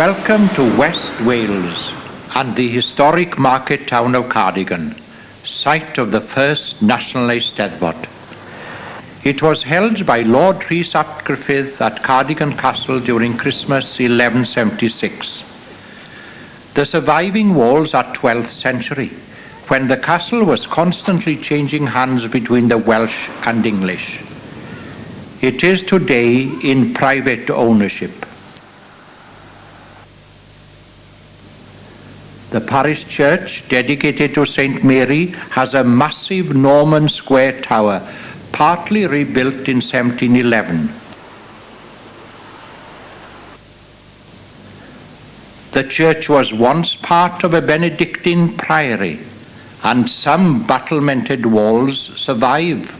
Welcome to West Wales and the historic market town of Cardigan, site of the first nationalised Steddfod. It was held by Lord Rhys ap Gruffydd at Cardigan Castle during Christmas 1176. The surviving walls are 12th century, when the castle was constantly changing hands between the Welsh and English. It is today in private ownership. The parish church, dedicated to St. Mary, has a massive Norman square tower, partly rebuilt in 1711. The church was once part of a Benedictine priory, and some battlemented walls survive.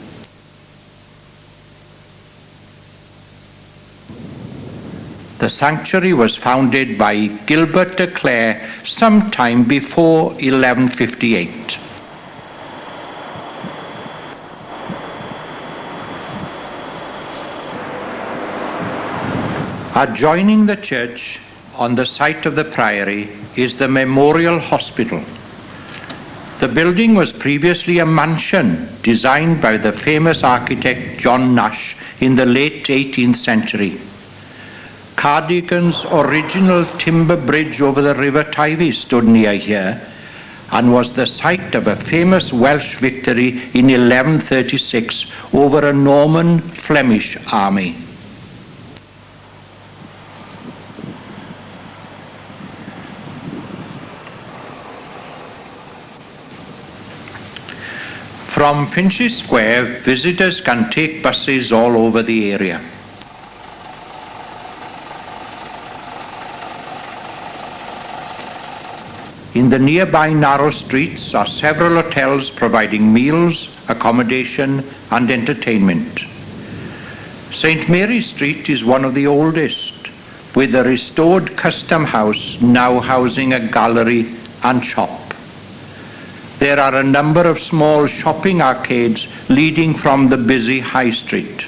The sanctuary was founded by Gilbert de Clare sometime before 1158. Adjoining the church, on the site of the priory, is the Memorial Hospital. The building was previously a mansion designed by the famous architect John Nash in the late 18th century. Cardigan's original timber bridge over the River Tywi stood near here and was the site of a famous Welsh victory in 1136 over a Norman Flemish army. From Finch's Square, visitors can take buses all over the area. In the nearby narrow streets are several hotels providing meals, accommodation and entertainment. St. Mary Street is one of the oldest, with a restored custom house now housing a gallery and shop. There are a number of small shopping arcades leading from the busy High Street.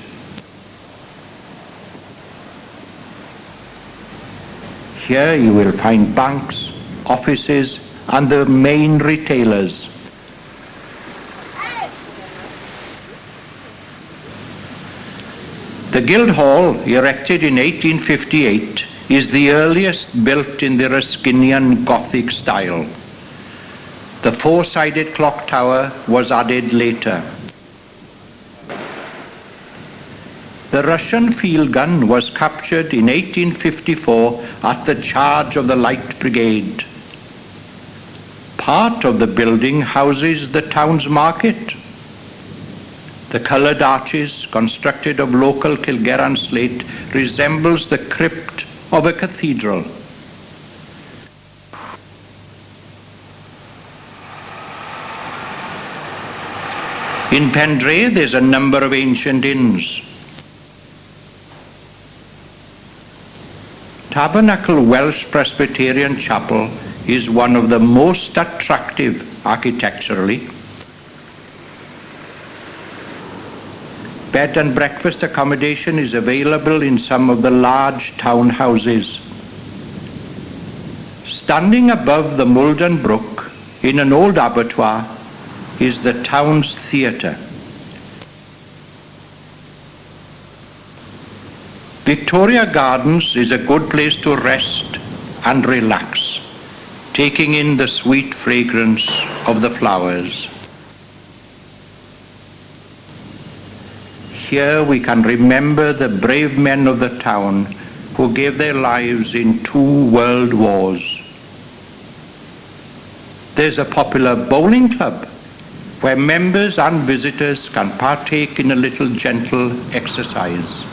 Here you will find banks, offices and the main retailers. The Guildhall, erected in 1858, is the earliest built in the Ruskinian Gothic style. The four-sided clock tower was added later. The Russian field gun was captured in 1854 at the charge of the Light Brigade. Part of the building houses the town's market. The coloured arches, constructed of local Kilgerran slate, resembles the crypt of a cathedral. In Pendray, there's a number of ancient inns. Tabernacle Welsh Presbyterian Chapel is one of the most attractive architecturally. Bed and breakfast accommodation is available in some of the large town houses. Standing above the Mulden Brook in an old abattoir is the town's theatre. Victoria Gardens is a good place to rest and relax, taking in the sweet fragrance of the flowers. Here we can remember the brave men of the town who gave their lives in 2 world wars. There's a popular bowling club where members and visitors can partake in a little gentle exercise.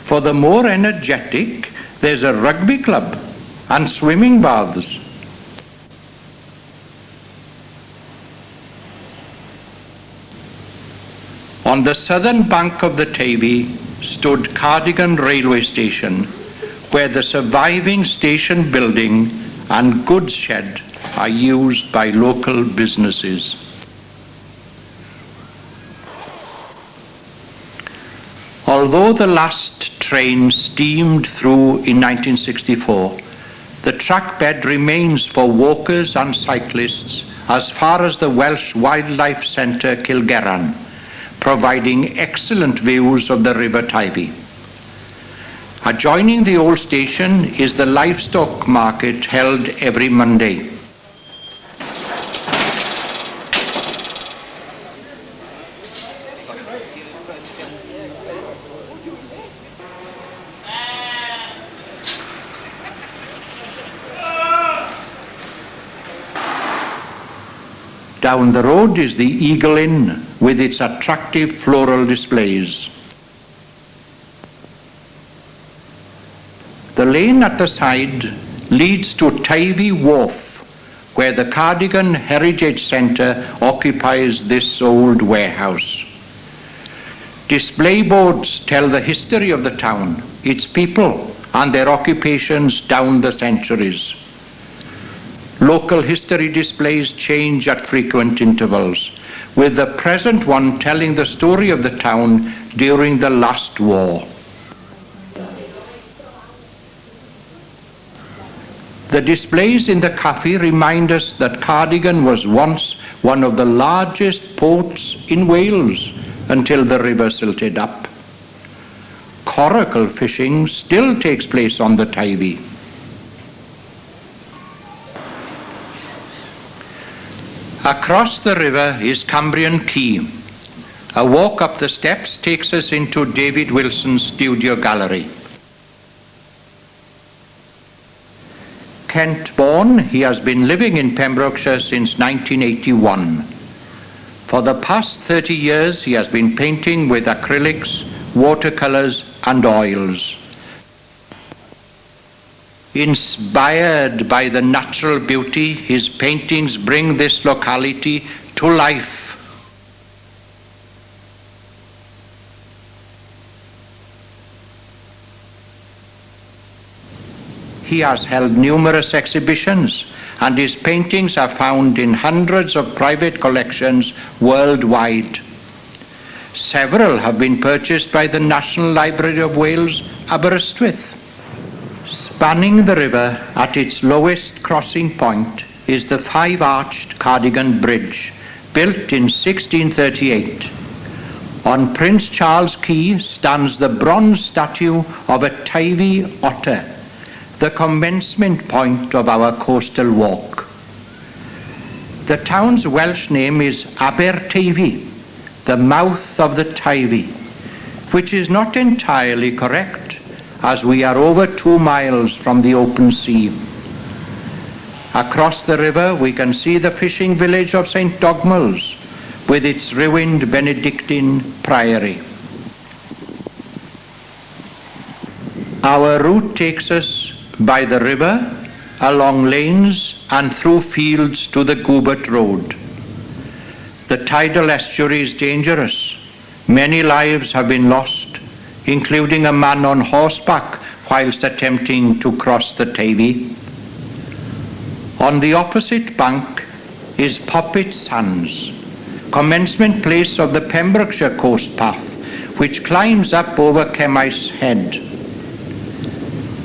For the more energetic, there's a rugby club and swimming baths. On the southern bank of the Tywi stood Cardigan railway station, where the surviving station building and goods shed are used by local businesses. Although the last train steamed through in 1964, the track bed remains for walkers and cyclists as far as the Welsh Wildlife Centre Cilgerran, providing excellent views of the River Teifi. Adjoining the old station is the livestock market held every Monday. Down the road is the Eagle Inn with its attractive floral displays. The lane at the side leads to Teifi Wharf, where the Cardigan Heritage Centre occupies this old warehouse. Display boards tell the history of the town, its people, and their occupations down the centuries. Local history displays change at frequent intervals, with the present one telling the story of the town during the last war. The displays in the cafe remind us that Cardigan was once one of the largest ports in Wales until the river silted up. Coracle fishing still takes place on the Teifi. Across the river is Cambrian Quay. A walk up the steps takes us into David Wilson's studio gallery. Kent-born, he has been living in Pembrokeshire since 1981. For the past 30 years, he has been painting with acrylics, watercolours and oils. Inspired by the natural beauty, his paintings bring this locality to life. He has held numerous exhibitions, and his paintings are found in hundreds of private collections worldwide. Several have been purchased by the National Library of Wales, Aberystwyth. Spanning the river at its lowest crossing point is the five-arched Cardigan Bridge, built in 1638. On Prince Charles Quay stands the bronze statue of a Teifi otter, the commencement point of our coastal walk. The town's Welsh name is Aberteifi, the mouth of the Teifi, which is not entirely correct, as we are over 2 miles from the open sea. Across the river we can see the fishing village of St. Dogmell's with its ruined Benedictine priory. Our route takes us by the river, along lanes and through fields to the Goobert Road. The tidal estuary is dangerous. Many lives have been lost, including a man on horseback whilst attempting to cross the Teifi. On the opposite bank is Poppet Sands, commencement place of the Pembrokeshire coast path, which climbs up over Cemmaes Head.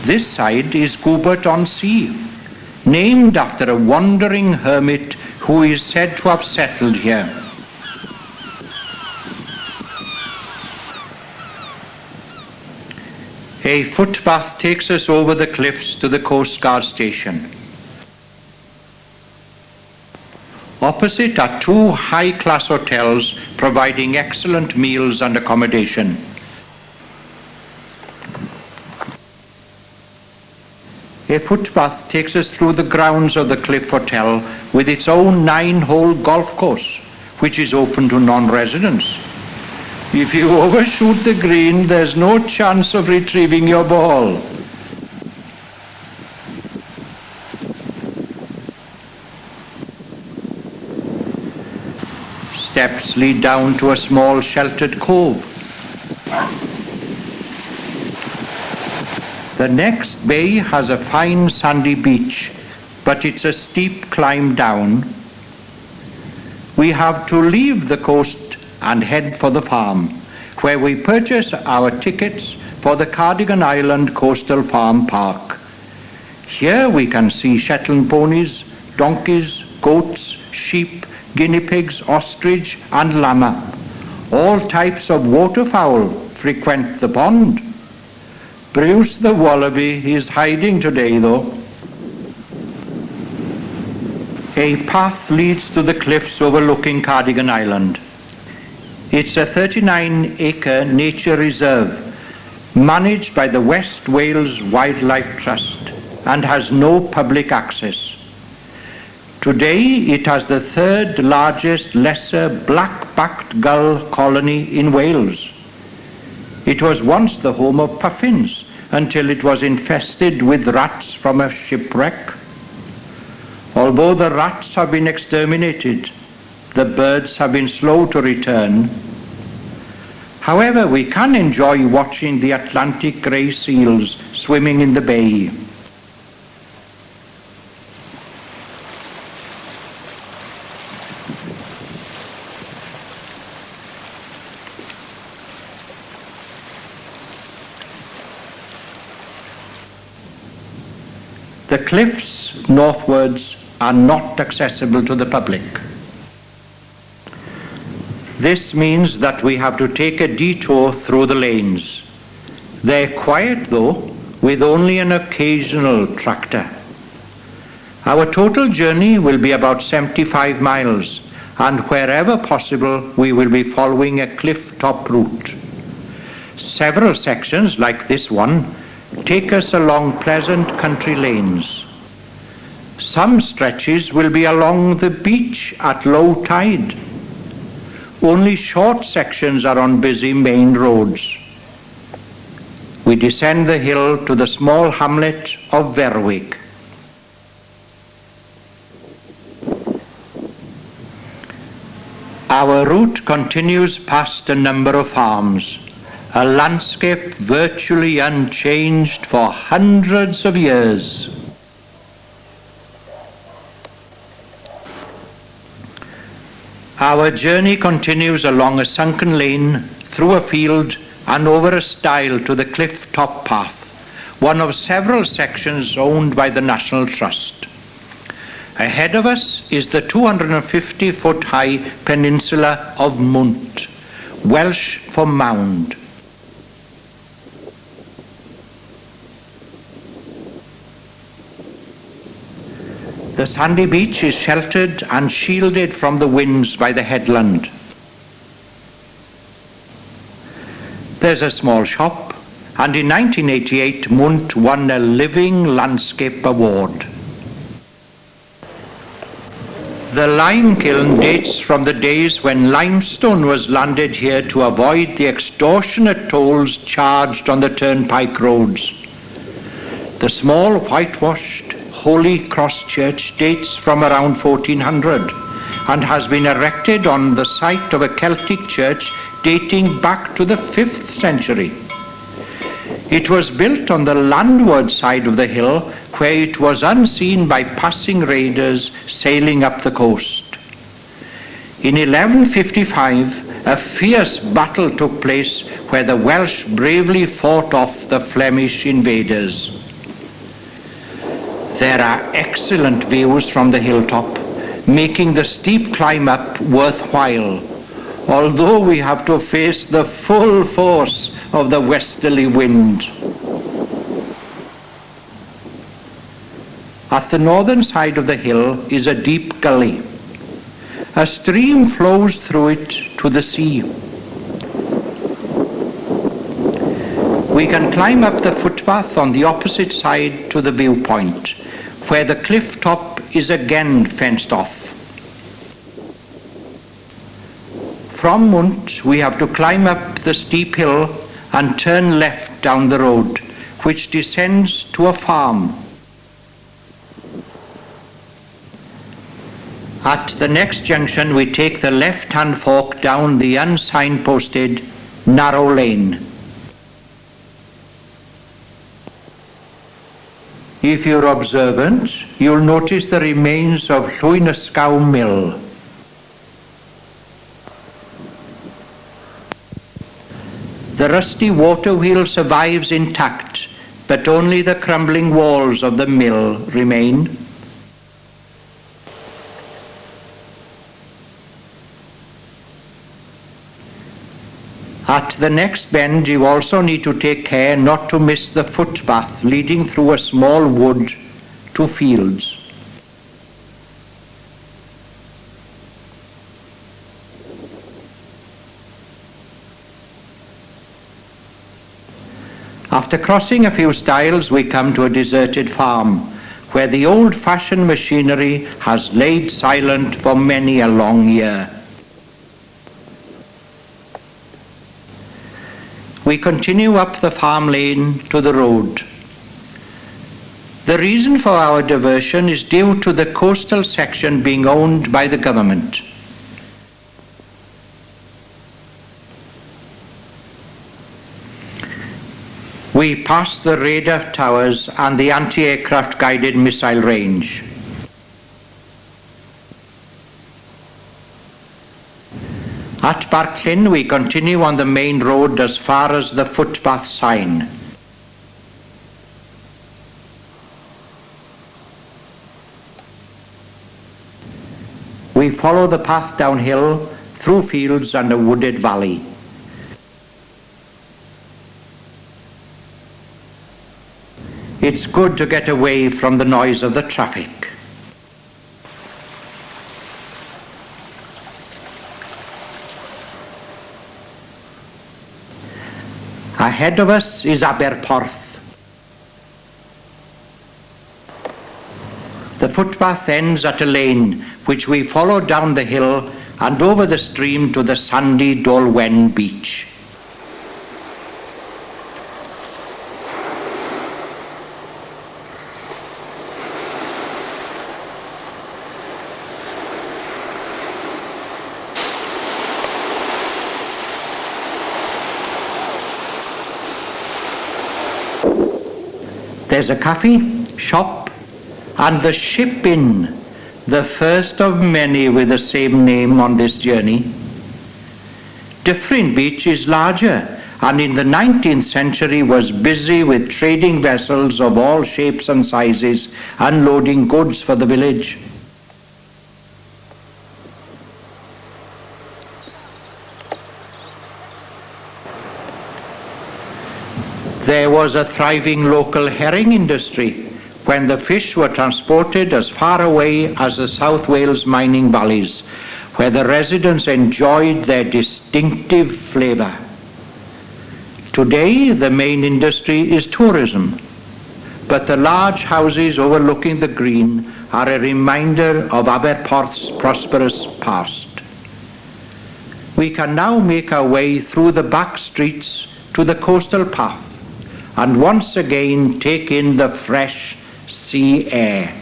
This side is Goobert-on-Sea, named after a wandering hermit who is said to have settled here. A footpath takes us over the cliffs to the Coast Guard station. Opposite are 2 high-class hotels providing excellent meals and accommodation. A footpath takes us through the grounds of the Cliff Hotel with its own 9-hole golf course, which is open to non-residents. If you overshoot the green, there's no chance of retrieving your ball. Steps lead down to a small sheltered cove. The next bay has a fine sandy beach, but it's a steep climb down. We have to leave the coast and head for the farm, where we purchase our tickets for the Cardigan Island Coastal Farm Park. Here we can see Shetland ponies, donkeys, goats, sheep, guinea pigs, ostrich and llama. All types of waterfowl frequent the pond. Bruce the wallaby is hiding today though. A path leads to the cliffs overlooking Cardigan Island. It's a 39-acre nature reserve managed by the West Wales Wildlife Trust and has no public access. Today it has the third largest lesser black-backed gull colony in Wales. It was once the home of puffins until it was infested with rats from a shipwreck. Although the rats have been exterminated, the birds have been slow to return. However, we can enjoy watching the Atlantic grey seals swimming in the bay. The cliffs northwards are not accessible to the public. This means that we have to take a detour through the lanes. They're quiet though, with only an occasional tractor. Our total journey will be about 75 miles, and wherever possible we will be following a cliff-top route. Several sections, like this one, take us along pleasant country lanes. Some stretches will be along the beach at low tide. Only short sections are on busy main roads. We descend the hill to the small hamlet of Verwick. Our route continues past a number of farms, a landscape virtually unchanged for hundreds of years. Our journey continues along a sunken lane, through a field and over a stile to the cliff-top path, one of several sections owned by the National Trust. Ahead of us is the 250-foot-high peninsula of Mwnt, Welsh for mound. The sandy beach is sheltered and shielded from the winds by the headland. There's a small shop, and in 1988 Mwnt won a Living Landscape Award. The lime kiln dates from the days when limestone was landed here to avoid the extortionate tolls charged on the turnpike roads. The small whitewashed Holy Cross Church dates from around 1400 and has been erected on the site of a Celtic church dating back to the 5th century. It was built on the landward side of the hill where it was unseen by passing raiders sailing up the coast. In 1155, a fierce battle took place where the Welsh bravely fought off the Flemish invaders. There are excellent views from the hilltop, making the steep climb up worthwhile, although we have to face the full force of the westerly wind. At the northern side of the hill is a deep gully. A stream flows through it to the sea. We can climb up the footpath on the opposite side to the viewpoint, where the cliff top is again fenced off. From Mwnt, we have to climb up the steep hill and turn left down the road, which descends to a farm. At the next junction, we take the left-hand fork down the unsignposted narrow lane. If you're observant, you'll notice the remains of Llwynysgaw Mill. The rusty water wheel survives intact, but only the crumbling walls of the mill remain. At the next bend, you also need to take care not to miss the footpath leading through a small wood to fields. After crossing a few stiles, we come to a deserted farm where the old-fashioned machinery has laid silent for many a long year. We continue up the farm lane to the road. The reason for our diversion is due to the coastal section being owned by the government. We pass the radar towers and the anti-aircraft guided missile range. At Barclin, we continue on the main road as far as the footpath sign. We follow the path downhill through fields and a wooded valley. It's good to get away from the noise of the traffic. Ahead of us is Aberporth. The footpath ends at a lane which we follow down the hill and over the stream to the sandy Dolwen beach. There's a cafe, shop, and the Ship Inn, the first of many with the same name on this journey. Dyffryn Beach is larger, and in the 19th century was busy with trading vessels of all shapes and sizes, unloading goods for the village. There was a thriving local herring industry when the fish were transported as far away as the South Wales mining valleys, where the residents enjoyed their distinctive flavour. Today, the main industry is tourism, but the large houses overlooking the green are a reminder of Aberporth's prosperous past. We can now make our way through the back streets to the coastal path and once again take in the fresh sea air.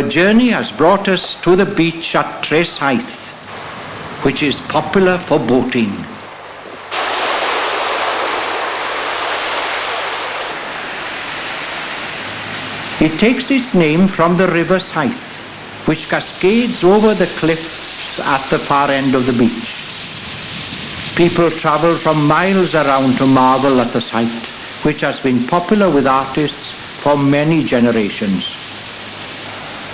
Our journey has brought us to the beach at Tresaith, which is popular for boating. It takes its name from the River Syth, which cascades over the cliffs at the far end of the beach. People travel from miles around to marvel at the sight, which has been popular with artists for many generations.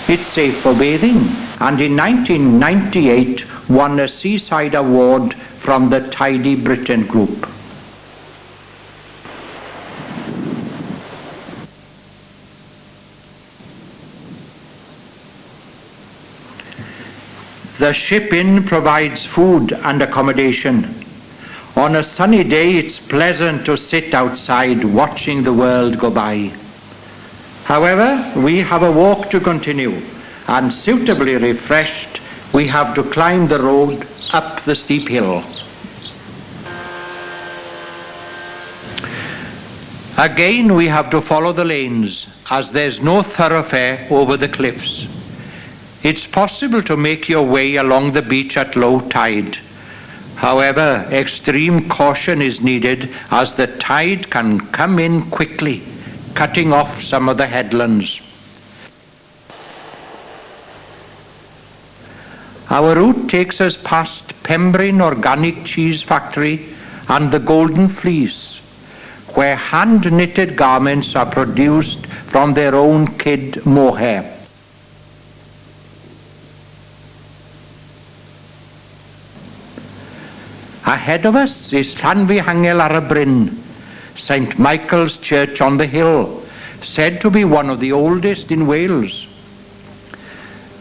It's safe for bathing, and in 1998 won a Seaside Award from the Tidy Britain group. The Ship Inn provides food and accommodation. On a sunny day, it's pleasant to sit outside watching the world go by. However, we have a walk to continue, and suitably refreshed, we have to climb the road up the steep hill. Again, we have to follow the lanes, as there's no thoroughfare over the cliffs. It's possible to make your way along the beach at low tide. However, extreme caution is needed, as the tide can come in quickly, cutting off some of the headlands. Our route takes us past Pembryn Organic Cheese Factory and the Golden Fleece, where hand-knitted garments are produced from their own kid mohair. Ahead of us is Llanfihangel ar y Bryn, St. Michael's Church on the hill, said to be one of the oldest in Wales.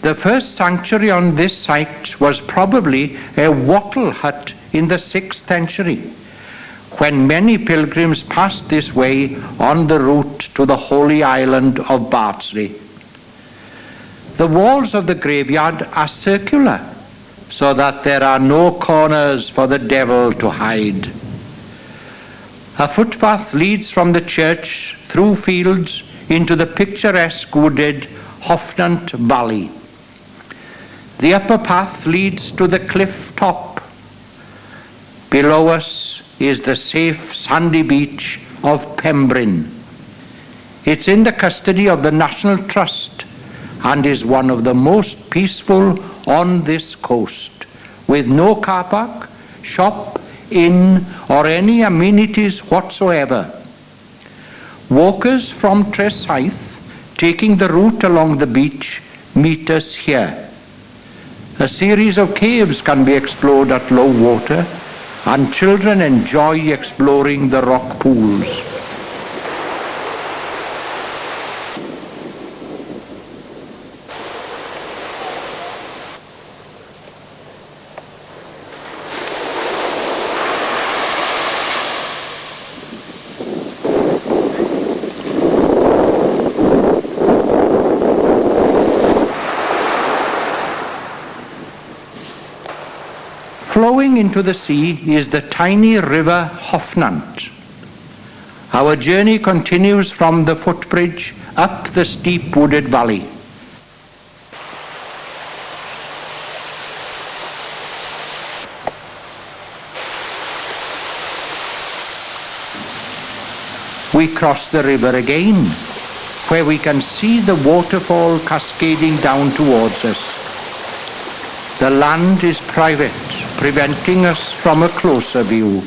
The first sanctuary on this site was probably a wattle hut in the 6th century, when many pilgrims passed this way on the route to the holy island of Bartsley. The walls of the graveyard are circular, so that there are no corners for the devil to hide. A footpath leads from the church through fields into the picturesque wooded Hoffnant Valley. The upper path leads to the cliff top. Below us is the safe sandy beach of Pembryn. It's in the custody of the National Trust and is one of the most peaceful on this coast, with no car park, shop, inn, or any amenities whatsoever. Walkers from Tresaith, taking the route along the beach, meet us here. A series of caves can be explored at low water, and children enjoy exploring the rock pools. Flowing into the sea is the tiny river Hoffnant. Our journey continues from the footbridge up the steep wooded valley. We cross the river again, where we can see the waterfall cascading down towards us. The land is private, preventing us from a closer view.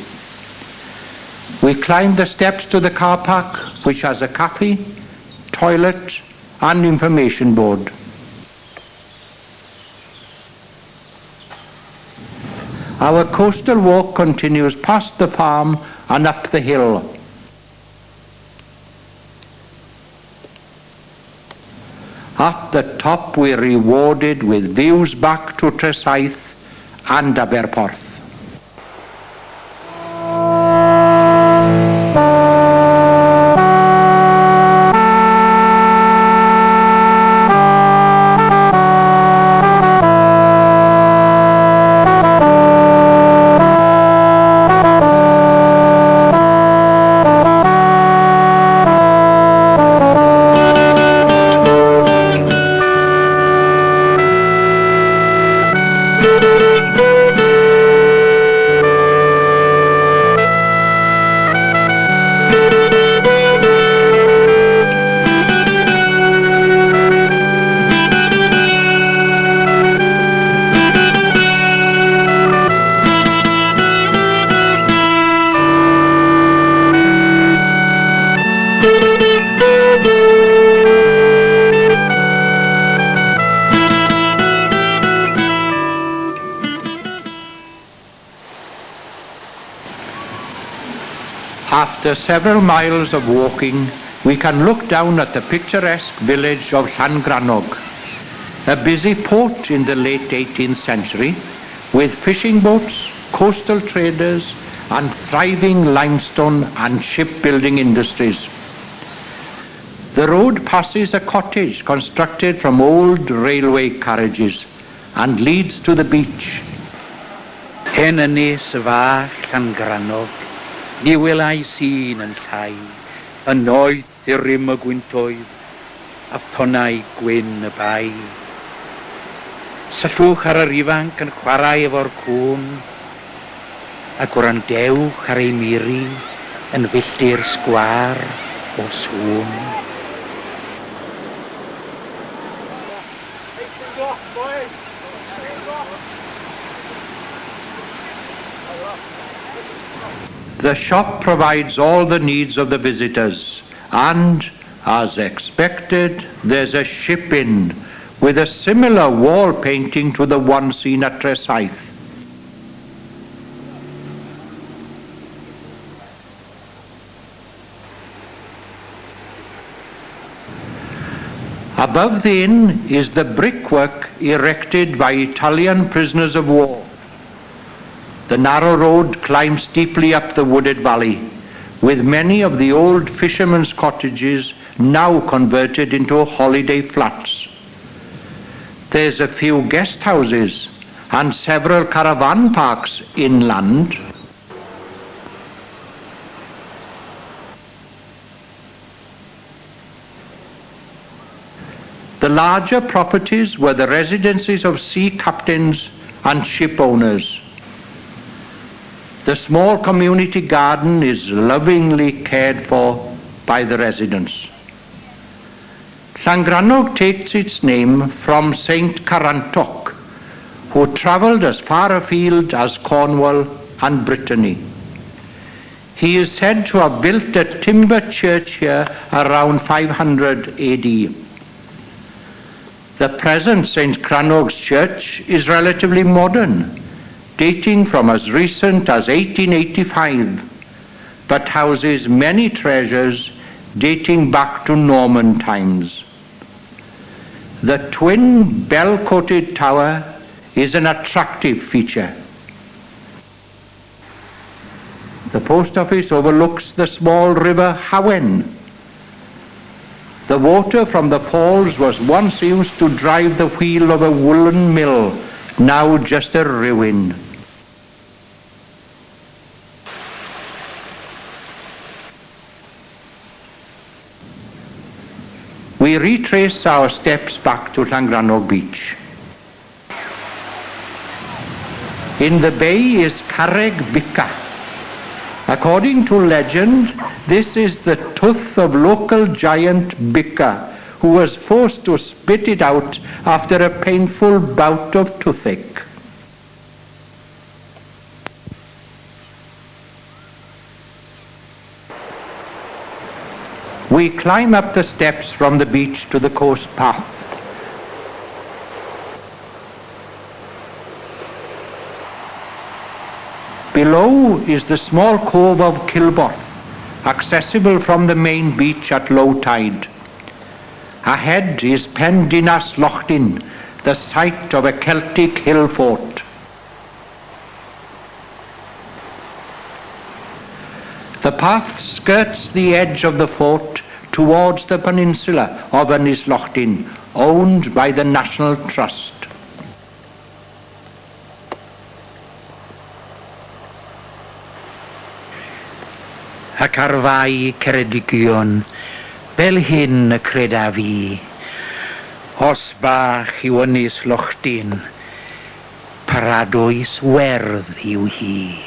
We climb the steps to the car park, which has a cafe, toilet, and information board. Our coastal walk continues past the farm and up the hill. At the top, we're rewarded with views back to Tresaith and Aberporth. After several miles of walking, we can look down at the picturesque village of Llangrannog, a busy port in the late 18th century, with fishing boats, coastal traders, and thriving limestone and shipbuilding industries. The road passes a cottage constructed from old railway carriages and leads to the beach. Hen ynys y fach Llangrannog, ni welai sy'n yn llai, yn oed i'r rym y gwyntoedd, a thonau gwyn y bai. Syllwch ar yr ifanc yn chwarae efo'r cwn, a gwrandewch ar ei miri yn filltir sgwar o sŵn. The shop provides all the needs of the visitors, and, as expected, there's a ship inn with a similar wall painting to the one seen at Tresaith. Above the inn is the brickwork erected by Italian prisoners of war. The narrow road climbs steeply up the wooded valley, with many of the old fishermen's cottages now converted into holiday flats. There's a few guest houses and several caravan parks inland. The larger properties were the residences of sea captains and ship owners. The small community garden is lovingly cared for by the residents. Llangrannog takes its name from Saint Carantoc, who travelled as far afield as Cornwall and Brittany. He is said to have built a timber church here around 500 AD. The present St. Crannog's church is relatively modern, dating from as recent as 1885, but houses many treasures dating back to Norman times. The twin bell-coated tower is an attractive feature. The post office overlooks the small river Hawen. The water from the falls was once used to drive the wheel of a woolen mill, now just a ruin. We retrace our steps back to Llangrannog beach. In the bay is Cardiganshire. According to legend, this is the tooth of local giant Becky, who was forced to spit it out after a painful bout of toothache. We climb up the steps from the beach to the coast path. Below is the small cove of Kilborth, accessible from the main beach at low tide. Ahead is Pendinas Lochtin, the site of a Celtic hill fort. The path skirts the edge of the fort towards the peninsula of Ynys Lochtin, owned by the National Trust. Ac ar fai Ceredigion, fel hyn y creda fi, os bach yw Ynys Lochtin, paradwys werdd yw hi.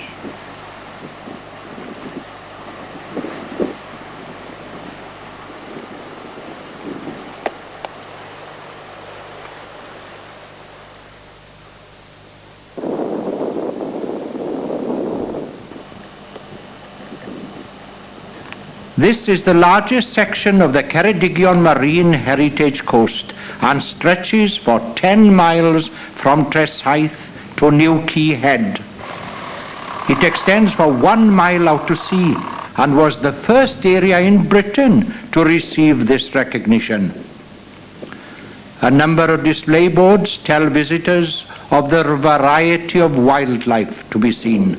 This is the largest section of the Ceredigion Marine Heritage Coast and stretches for 10 miles from Tresaith to New Quay Head. It extends for 1 mile out to sea and was the first area in Britain to receive this recognition. A number of display boards tell visitors of the variety of wildlife to be seen.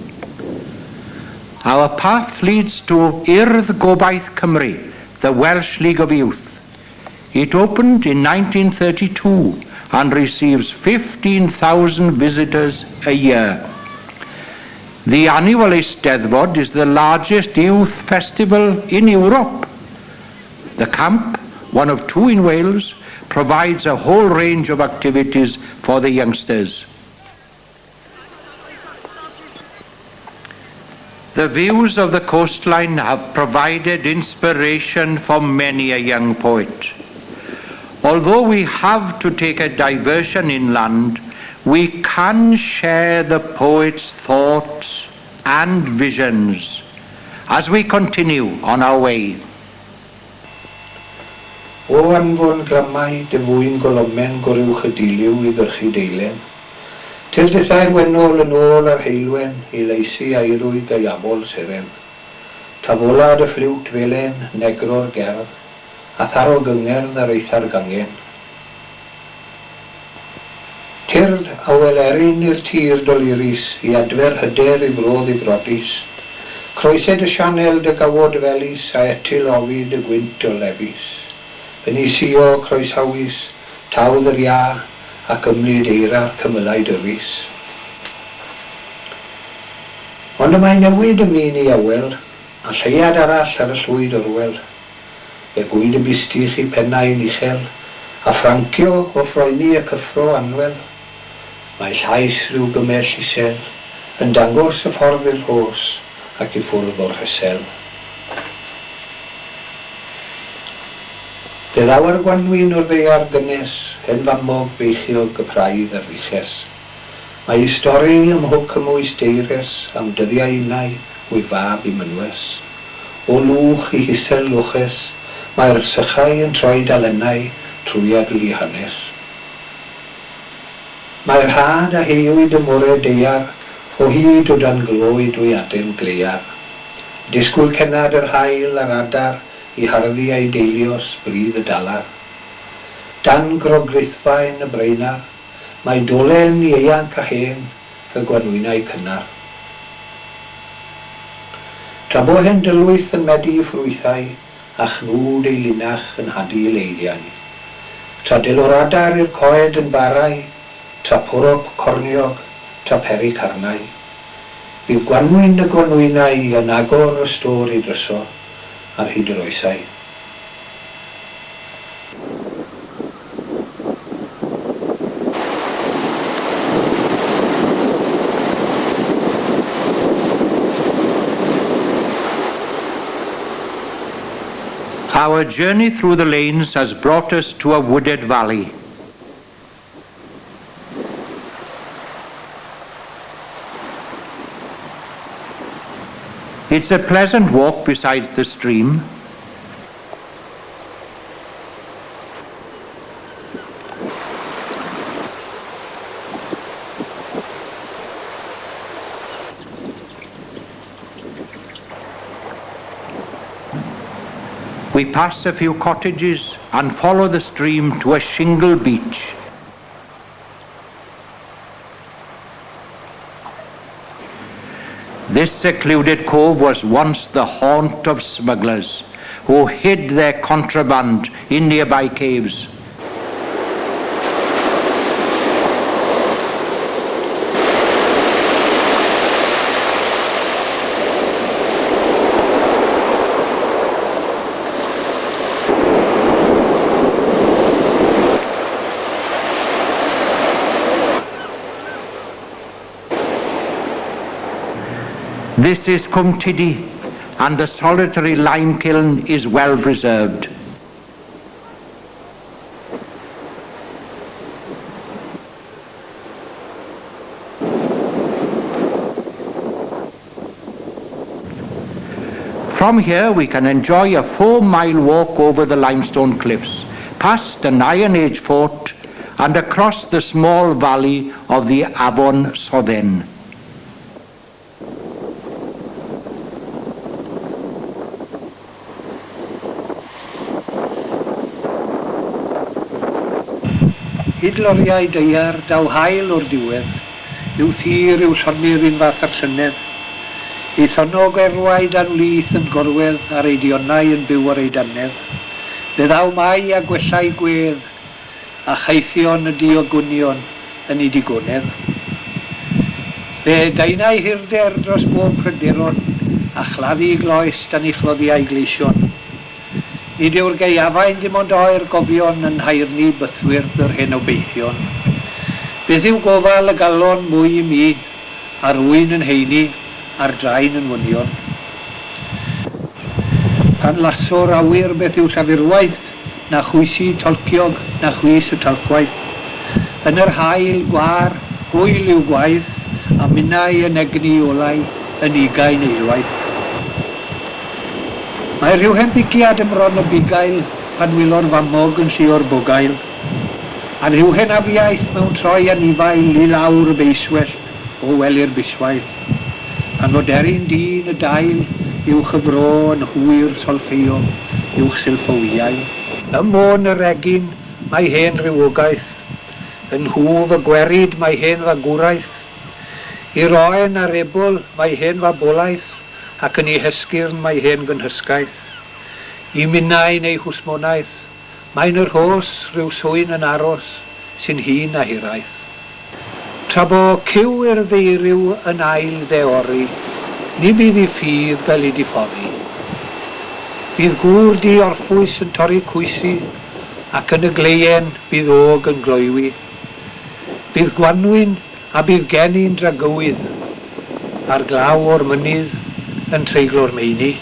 Our path leads to Urdd Gobaith Cymru, the Welsh League of Youth. It opened in 1932 and receives 15,000 visitors a year. The annual Eisteddfod is the largest youth festival in Europe. The camp, one of two in Wales, provides a whole range of activities for the youngsters. The views of the coastline have provided inspiration for many a young poet. Although we have to take a diversion inland, we can share the poet's thoughts and visions as we continue on our way. O anfon gramau dy fwy'n golomen gorywch y diliw I gyrchu deilen. Til dethau'r wenol yn ôl ar heilwen I leisi airwyd a iamol seren. Tafolad y ffliwt felen, negro'r gerdd, a tharo gyngerdd ar eithar gangen. Tyrd a welerin i'r tir doliris I adfer hyder I brodd I frodis. Croesed y sianel dy gawod felis a etil ofid y gwynt o lefis. Benisio croeshawis, tawdd yr ia ac ymlid eira'r cymylau dyrus. Ond y mae newid ymlaen I awel, a lleiad arall ar y llwyd orwel. Fe gwyd y bustich I pennau yn uchel, a Francio o ffroeni y cyffro anwel. Mae llais rhyw gymell isel, yn dangos y ffordd i'r hos ac I ffwrdd o'r hysel. Fe ddaw'r gwanwyn o'r ddeiar gynnes, hen famog feichio gypraidd ar ddiches. Mae I stori ymhwc y mwys deires am dyddiau unau o'i fab I mynwes. O lwch I hisel lwches, mae'r sychau yn troi dalennau trwyad li hanes. Mae'r had a heiwyd y mwre deiar, o hyd o dan glwyd o'i adem gleiar. Disgwyl cenad yr hael ar adar, I harddi ei deilios brydd y dalar. Dan grogrythfaen y breinar, mae dolen I eanc a hen y gwanwynau cynnar. Tra bo hen dylwyth yn medu I ffrwythau, a chnwd ei linach yn hadu I leiddiau. Tra dilwr adar i'r coed yn barau, tra pwrop corniog, tra peri carnau. Bydd gwanwyn y gwanwynau yn agor y stor I dryso, ar hyd yr oesau. Our journey through the lanes has brought us to a wooded valley. It's a pleasant walk beside the stream. We pass a few cottages and follow the stream to a shingle beach. This secluded cove was once the haunt of smugglers who hid their contraband in nearby caves. This is Cwm Tiddy, and the solitary lime kiln is well preserved. From here we can enjoy a 4-mile walk over the limestone cliffs, past an Iron Age fort and across the small valley of the Afon Sodden. Hyd loriau deiar daw hael o'r diwedd, yw thir yw sonir un fath ar llynedd. I thonog erwaid a'n lith yn gorwedd a'r eidionau yn byw ar ei dannedd. Fe ddaw mai a gwellau gwedd, a chaethion y diogwnion yn ei digonedd. Fe daenau hirder dros bob pryderon, a chladdu gloes dan ei chloddiau gleision. Nid yw'r geiafain dim ond oer gofion yn haerni bythwyr yr hen obeithion. Beth yw gofal y galon mwy i mi, a rwy'n yn heini, a'r draen yn wynion. Pan lasor awyr beth yw llafurwaith, na chwysi tolciog, na chwys y talcwaith. Yn yr hael gwar, hwyl yw gwaith, a minnau yn egni olau, yn ugain eilwaith. Mae rhyw hempigiad ymron y bugail, pan wylo'r famog yn llio'r bogail. A rhyw henafiaeth mewn troi anifail i lawr y beiswell o weli'r biswail. A noderin dyn y dail, uwch y fro yn hwyr solffeio, uwch silffowiau. Y môn y regin, mae hen rywogaeth. Yn hwf y gwerid, mae hen fagwraeth. I'r oen a'r ebol, mae hen fabolaeth, ac yn ei hysgyrn, mae hen gynhysgaeth. I minnau neu hwsmonaeth, mae'n yr hos rhyw swyn yn aros, sy'n hun a hiraeth. Tra bo cyw i'r ddeiryw yn ail ddeori, ni bydd i ffydd gael ei diffoddi. Bydd gŵr di orffwys yn torri cwysi, ac yn y gleien bydd og yn gloewi. Bydd gwanwyn a bydd genni'n dragywydd, a'r glaw o'r mynydd yn treiglo'r meini.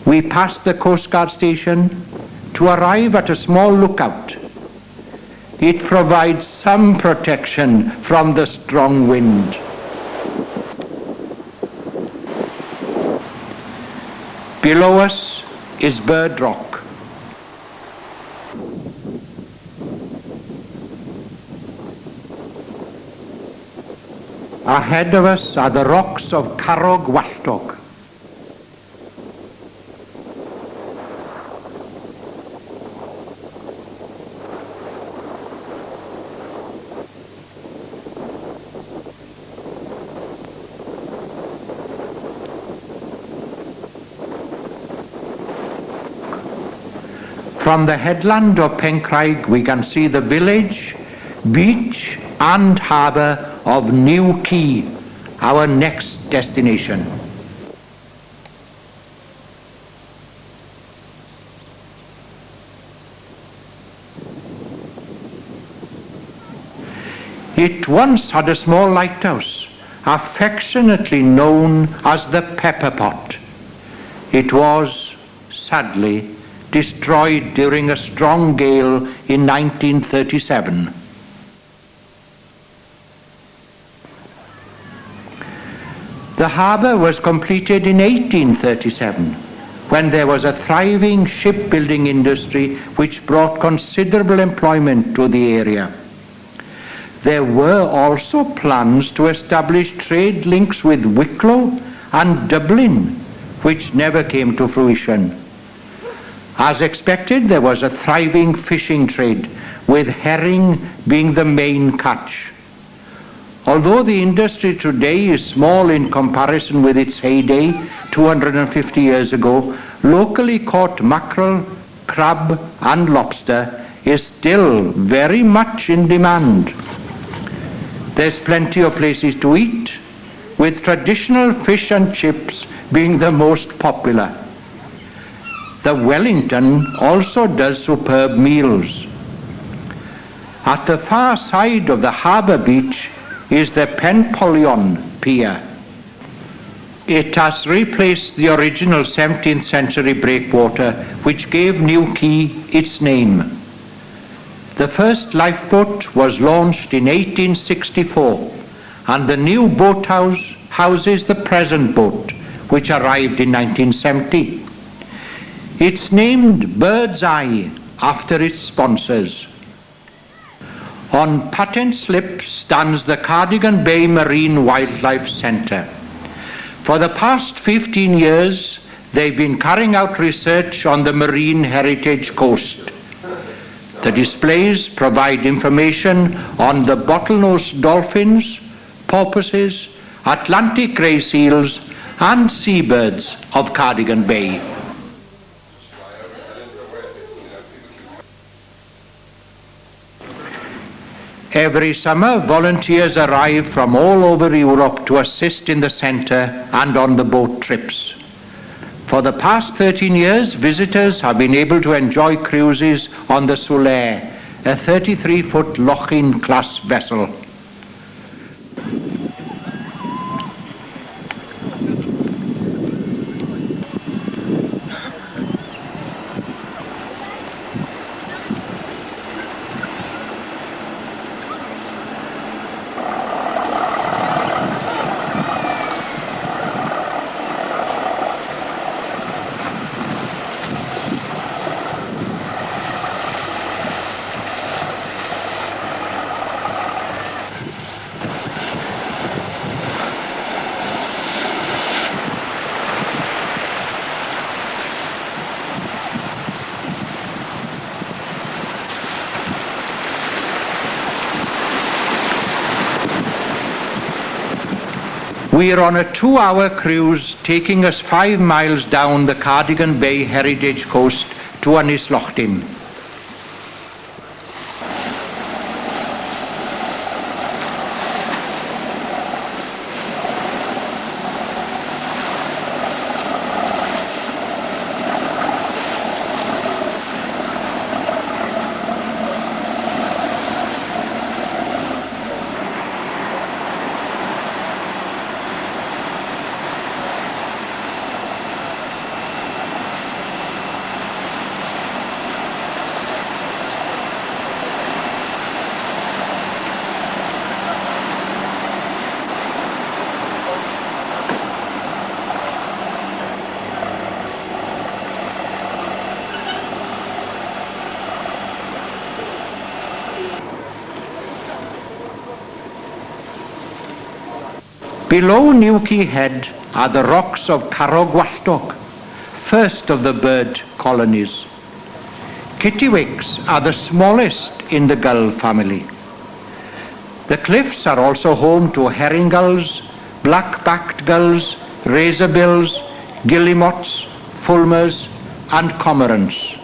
We passed the Coast Guard station to arrive at a small lookout. It provides some protection from the strong wind. Below us is Bird Rock. Ahead of us are the rocks of Carrog Walltog. From the headland of Pencrieg we can see the village, beach and harbour of New Quay, our next destination. It once had a small lighthouse, affectionately known as the Pepper Pot. It was, sadly, destroyed during a strong gale in 1937. The harbour was completed in 1837, when there was a thriving shipbuilding industry which brought considerable employment to the area. There were also plans to establish trade links with Wicklow and Dublin, which never came to fruition. As expected, there was a thriving fishing trade, with herring being the main catch. Although the industry today is small in comparison with its heyday 250 years ago, locally caught mackerel, crab and lobster is still very much in demand. There's plenty of places to eat, with traditional fish and chips being the most popular. The Wellington also does superb meals. At the far side of the harbour beach is the Penpolion Pier. It has replaced the original 17th century breakwater which gave New Quay its name. The first lifeboat was launched in 1864, and the new boathouse houses the present boat, which arrived in 1970. It's named Bird's Eye after its sponsors. On Patent Slip stands the Cardigan Bay Marine Wildlife Centre. For the past 15 years, they've been carrying out research on the marine heritage coast. The displays provide information on the bottlenose dolphins, porpoises, Atlantic grey seals, and seabirds of Cardigan Bay. Every summer, volunteers arrive from all over Europe to assist in the centre and on the boat trips. For the past 13 years, visitors have been able to enjoy cruises on the Solaire, a 33-foot Lochin class vessel. We are on a 2-hour cruise taking us 5 miles down the Cardigan Bay heritage coast to Ynys-Lochtim. Below Newquay Head are the rocks of Cardiganshire, first of the bird colonies. Kittiwakes are the smallest in the gull family. The cliffs are also home to herring gulls, black-backed gulls, razorbills, guillemots, fulmars, and cormorants.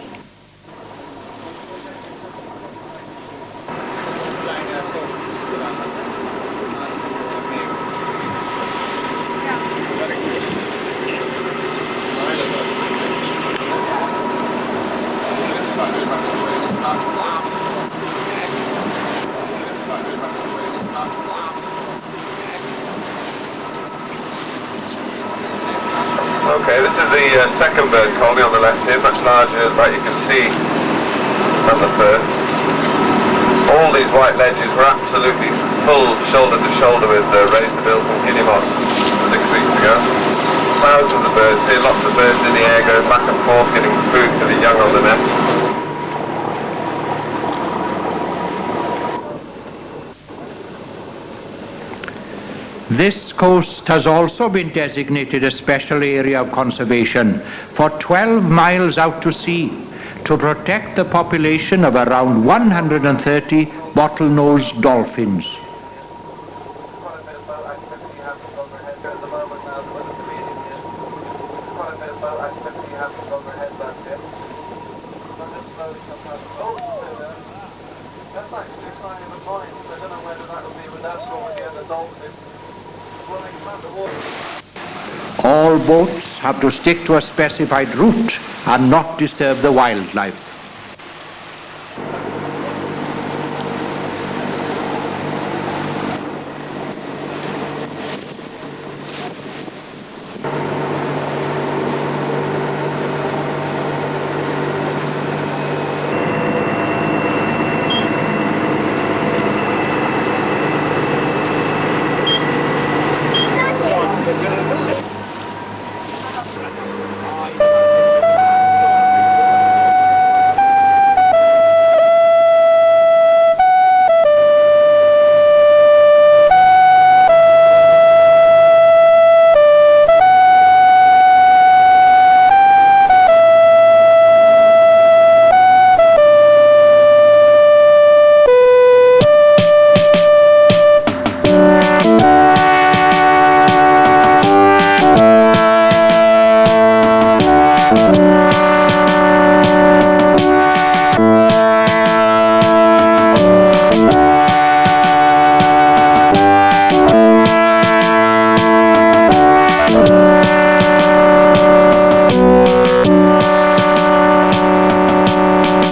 Okay, this is the second bird colony on the left here, much larger, like you can see, than the first. All these white ledges were absolutely full shoulder to shoulder with razorbills and guillemots 6 weeks ago. Thousands of birds here, lots of birds in the air going back and forth, getting food for the young on the nest. This coast has also been designated a special area of conservation for 12 miles out to sea to protect the population of around 130 bottlenose dolphins. All boats have to stick to a specified route and not disturb the wildlife.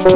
The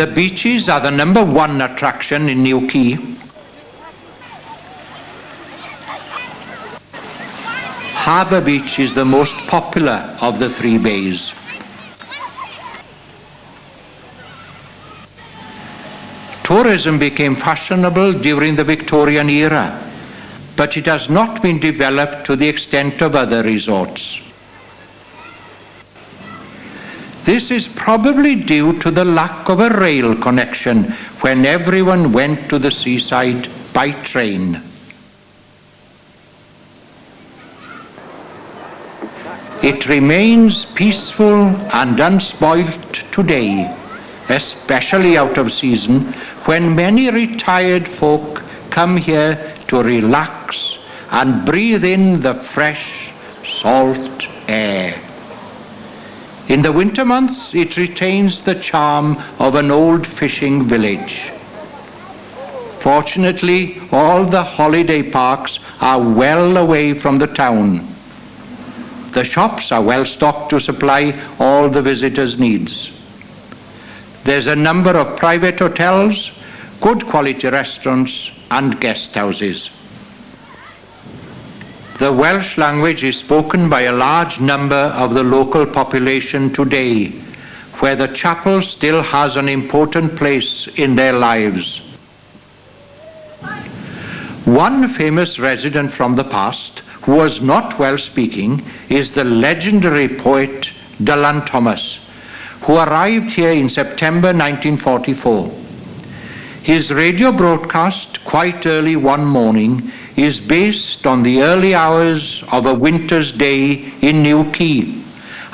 beaches are the #1 attraction in New Quay. Harbour Beach is the most popular of the 3 bays. Tourism became fashionable during the Victorian era, but it has not been developed to the extent of other resorts. This is probably due to the lack of a rail connection when everyone went to the seaside by train. It remains peaceful and unspoilt today, especially out of season, when many retired folk come here to relax and breathe in the fresh, salt air. In the winter months, it retains the charm of an old fishing village. Fortunately, all the holiday parks are well away from the town. The shops are well stocked to supply all the visitors' needs. There's a number of private hotels, good quality restaurants, and guest houses. The Welsh language is spoken by a large number of the local population today, where the chapel still has an important place in their lives. One famous resident from the past, who was not Welsh-speaking, is the legendary poet Dylan Thomas, who arrived here in September 1944. His radio broadcast, quite early one morning, is based on the early hours of a winter's day in New Quay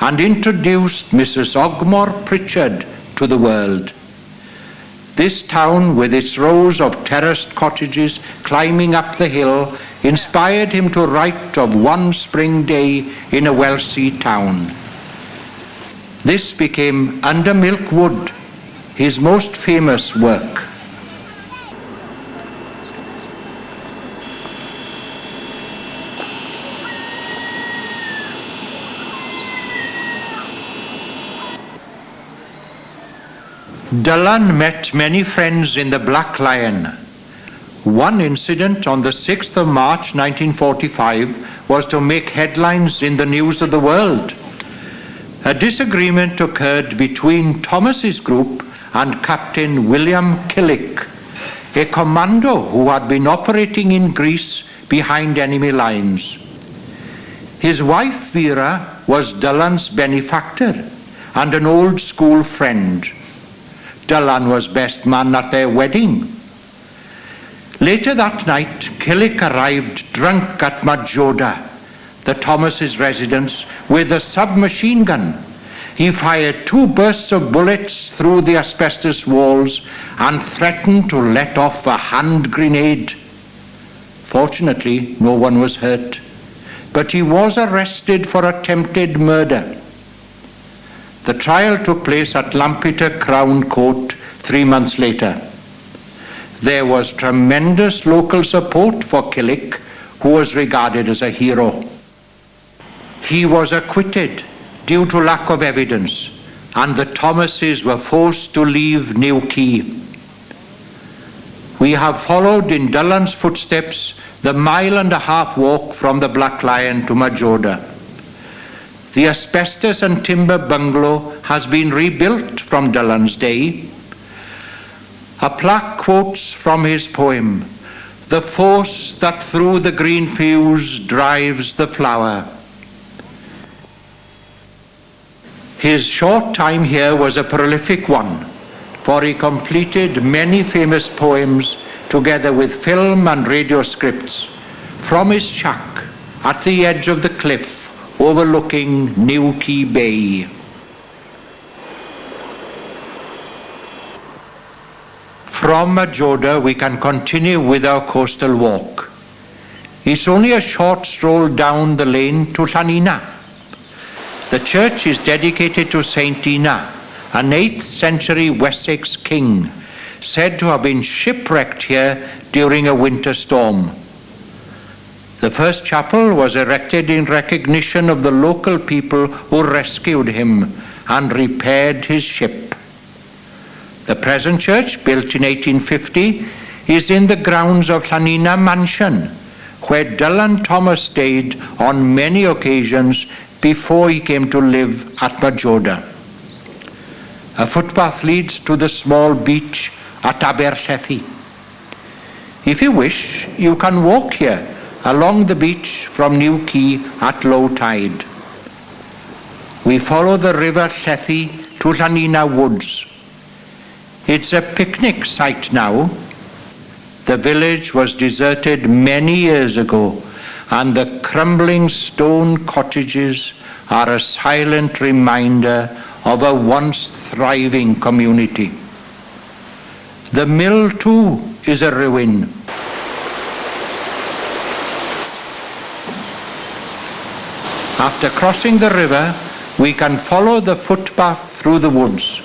and introduced Mrs. Ogmore Pritchard to the world. This town, with its rows of terraced cottages climbing up the hill, inspired him to write of one spring day in a Welsh sea town. This became Under Milk Wood, his most famous work. Dylan met many friends in the Black Lion. One incident on the 6th of March 1945 was to make headlines in the news of the world. A disagreement occurred between Thomas's group and Captain William Killick, a commando who had been operating in Greece behind enemy lines. His wife Vera was Dylan's benefactor and an old school friend. Dylan was best man at their wedding. Later that night, Killick arrived drunk at Madjoda, the Thomas's residence, with a submachine gun, He fired 2 bursts of bullets through the asbestos walls and threatened to let off a hand grenade. Fortunately, no one was hurt, but he was arrested for attempted murder. The trial took place at Lampeter Crown Court 3 months later. There was tremendous local support for Killick, who was regarded as a hero. He was acquitted due to lack of evidence, and the Thomases were forced to leave New Quay. We have followed in Dillon's footsteps the 1.5 mile walk from the Black Lion to Majorda. The asbestos and timber bungalow has been rebuilt from Dillon's day. A plaque quotes from his poem, "The force that through the green fields drives the flower." His short time here was a prolific one, for he completed many famous poems together with film and radio scripts from his shack at the edge of the cliff overlooking New Quay Bay. From Majorda we can continue with our coastal walk. It's only a short stroll down the lane to Llanina. The church is dedicated to Saint Ina, an 8th century Wessex king, said to have been shipwrecked here during a winter storm. The first chapel was erected in recognition of the local people who rescued him and repaired his ship. The present church, built in 1850, is in the grounds of Llanina Mansion, where Dylan Thomas stayed on many occasions before he came to live at Majorda. A footpath leads to the small beach at Aberllethi. If you wish, you can walk here along the beach from New Quay at low tide. We follow the river Llethi to Llanina Woods. It's a picnic site now. The village was deserted many years ago, and the crumbling stone cottages are a silent reminder of a once thriving community. The mill too is a ruin. After crossing the river, we can follow the footpath through the woods.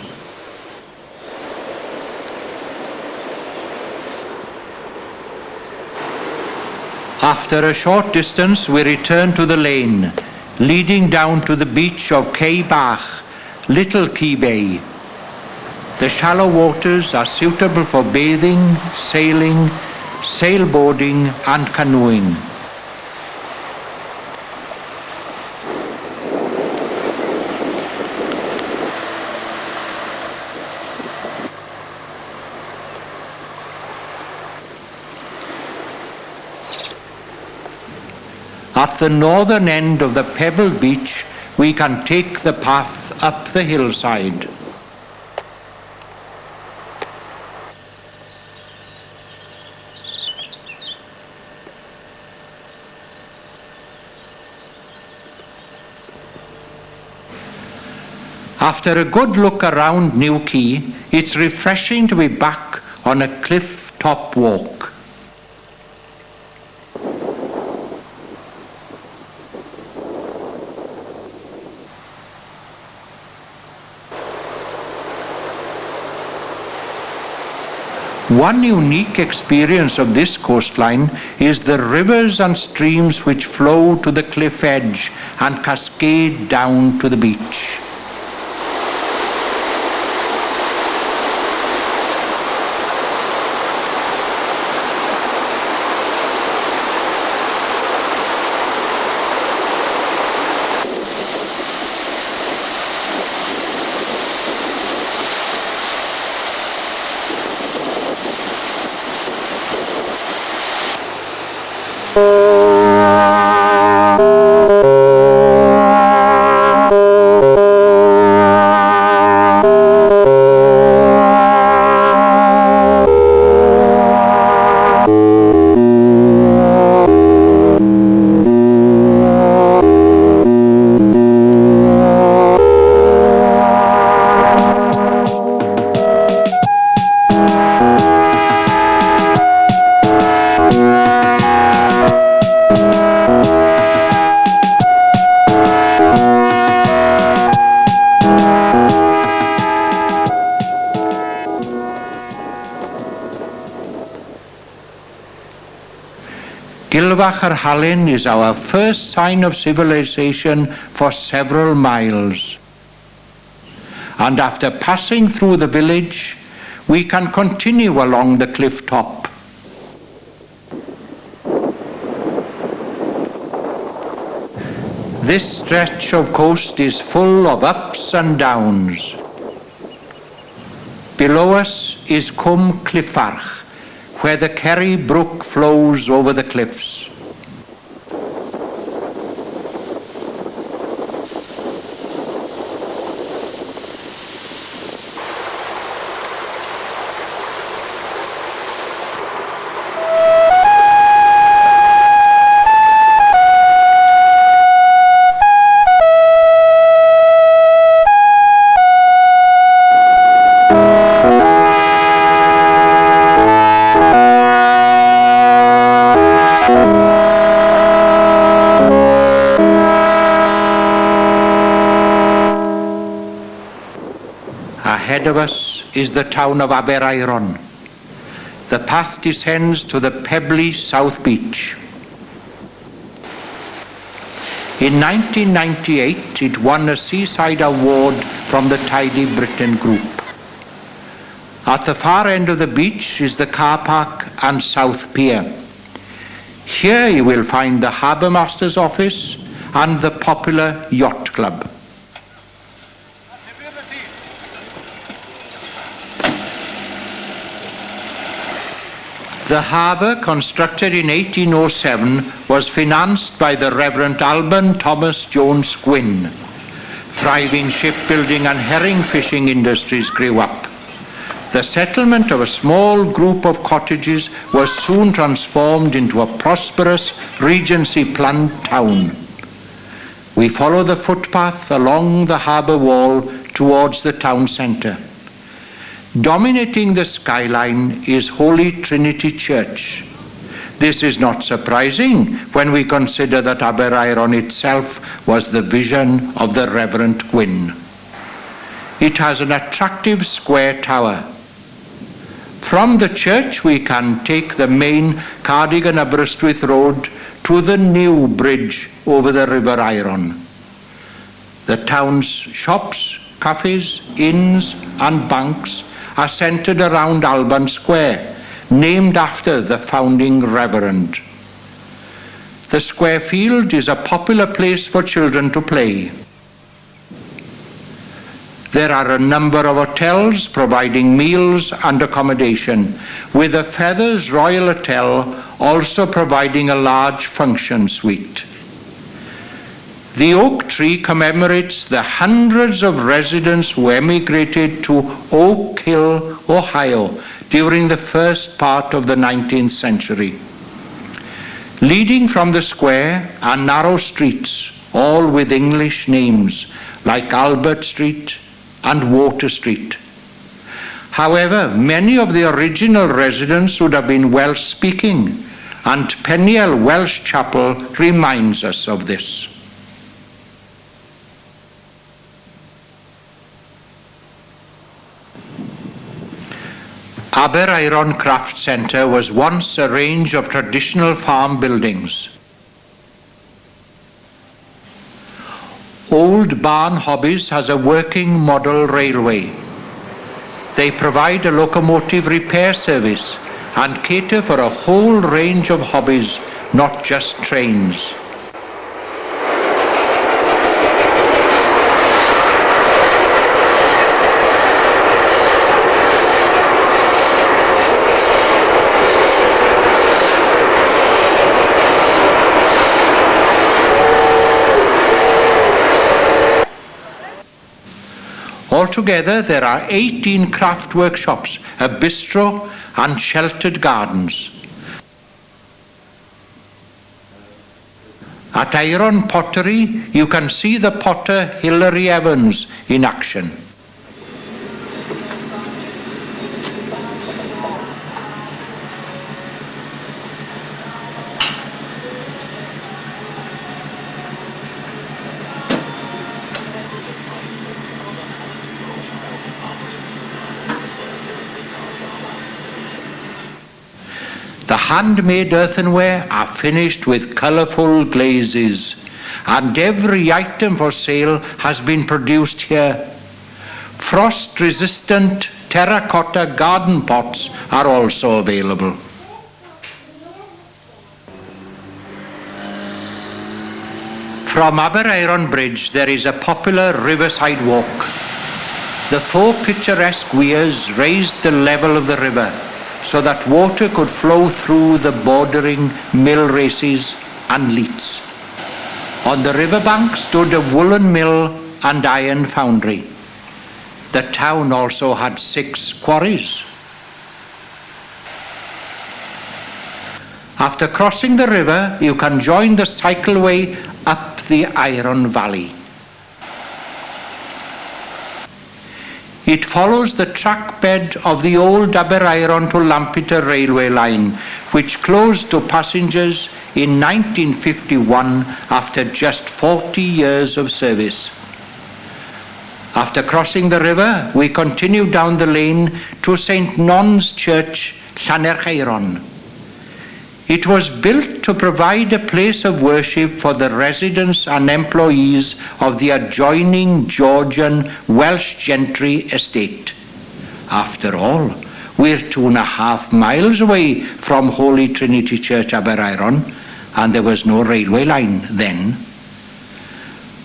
After a short distance, we return to the lane, leading down to the beach of Cay Bach, Little Quay Bay. The shallow waters are suitable for bathing, sailing, sailboarding, and canoeing. At the northern end of the pebbled beach, we can take the path up the hillside. After a good look around New Quay, it's refreshing to be back on a cliff-top walk. One unique experience of this coastline is the rivers and streams which flow to the cliff edge and cascade down to the beach. Gilfach yr Halen is our first sign of civilization for several miles. And after passing through the village, we can continue along the cliff top. This stretch of coast is full of ups and downs. Below us is Cwm Cliffarch, where the Kerry Brook flows over the cliffs. Ahead of us is the town of Aberaeron. The path descends to the pebbly South Beach. In 1998, it won a Seaside Award from the Tidy Britain group. At the far end of the beach is the car park and South Pier. Here you will find the Harbour Master's office and the popular Yacht Club. The harbour, constructed in 1807, was financed by the Reverend Alban Thomas Jones Gwynn. Thriving shipbuilding and herring fishing industries grew up. The settlement of a small group of cottages was soon transformed into a prosperous Regency-planned town. We follow the footpath along the harbour wall towards the town centre. Dominating the skyline is Holy Trinity Church. This is not surprising when we consider that Aberaeron itself was the vision of the Reverend Gwynn. It has an attractive square tower. From the church we can take the main Cardigan-Aberystwyth road to the new bridge over the River Iron. The town's shops, cafes, inns and banks are centred around Alban Square, named after the founding reverend. The square field is a popular place for children to play. There are a number of hotels providing meals and accommodation, with the Feathers Royal Hotel also providing a large function suite. The oak tree commemorates the hundreds of residents who emigrated to Oak Hill, Ohio, during the first part of the 19th century. Leading from the square are narrow streets, all with English names, like Albert Street and Water Street. However, many of the original residents would have been Welsh-speaking, and Peniel Welsh Chapel reminds us of this. Aberaeron Craft Centre was once a range of traditional farm buildings. Old Barn Hobbies has a working model railway. They provide a locomotive repair service and cater for a whole range of hobbies, not just trains. Altogether, there are 18 craft workshops, a bistro and sheltered gardens. At Iron Pottery, you can see the potter Hilary Evans in action. The handmade earthenware are finished with colourful glazes, and every item for sale has been produced here. Frost-resistant terracotta garden pots are also available. From Aberaeron Bridge there is a popular riverside walk. The 4 picturesque weirs raised the level of the river so that water could flow through the bordering mill races and leats. On the riverbank stood a woolen mill and iron foundry. The town also had 6 quarries. After crossing the river, you can join the cycleway up the Iron Valley. It follows the track bed of the old Aberaeron to Lampeter railway line, which closed to passengers in 1951 after just 40 years of service. After crossing the river, we continue down the lane to St. Non's Church, Llanercheiron. It was built to provide a place of worship for the residents and employees of the adjoining Georgian Welsh gentry estate. After all, we're 2.5 miles away from Holy Trinity Church, Aberaeron, and there was no railway line then.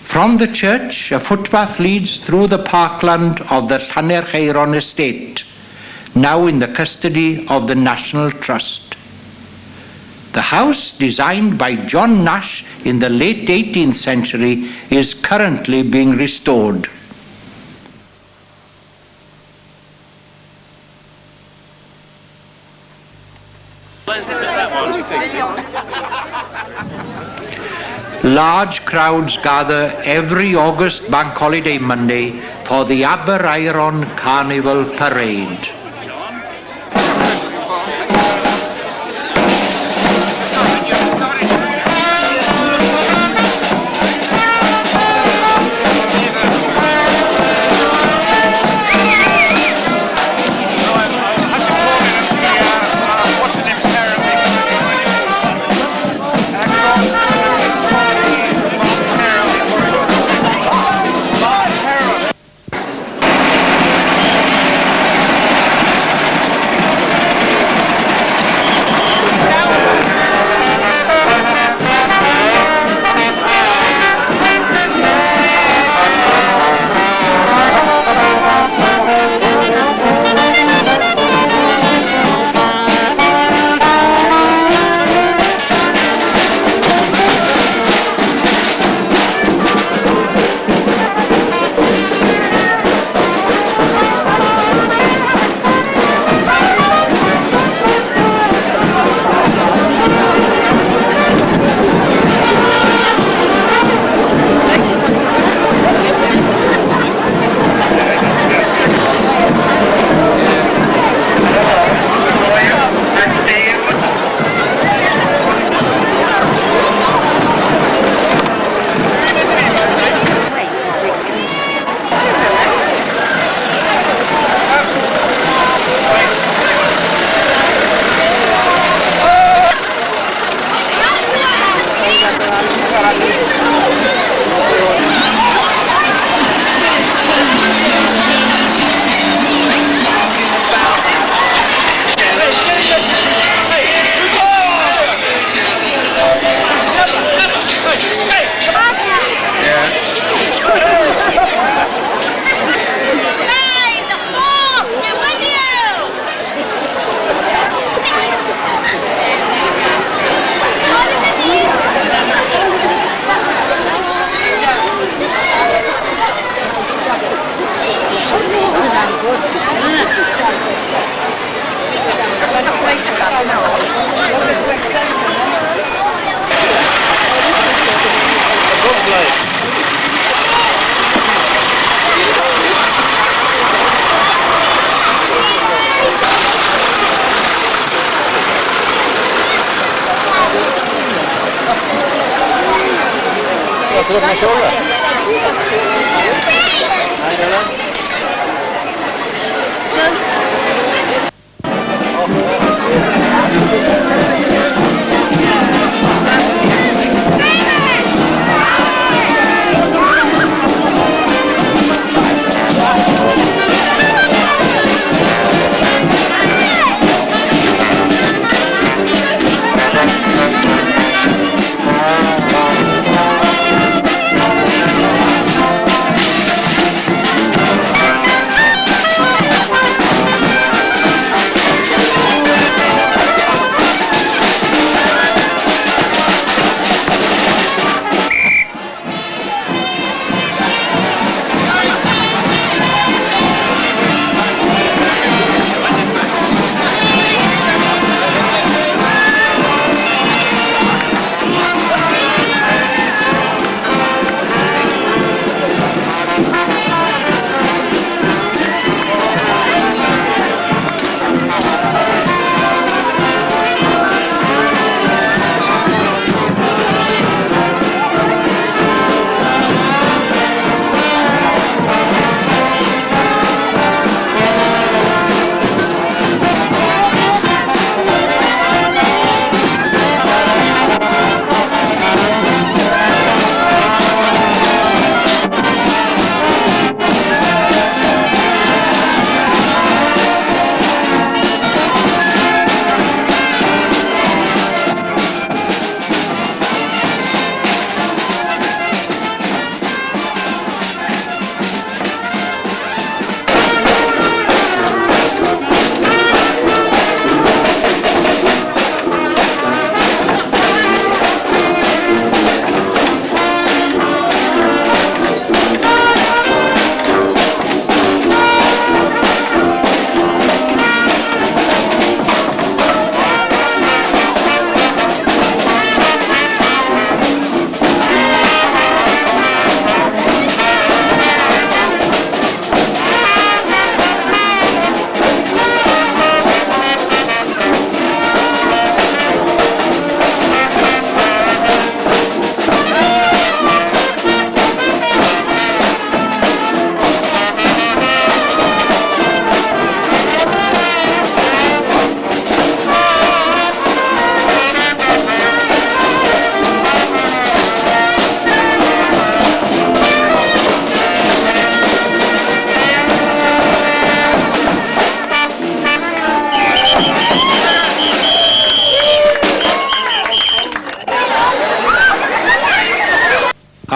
From the church, a footpath leads through the parkland of the Llanercheiron estate, now in the custody of the National Trust. The house, designed by John Nash in the late 18th century, is currently being restored. Large crowds gather every August Bank Holiday Monday for the Aberaeron Carnival Parade.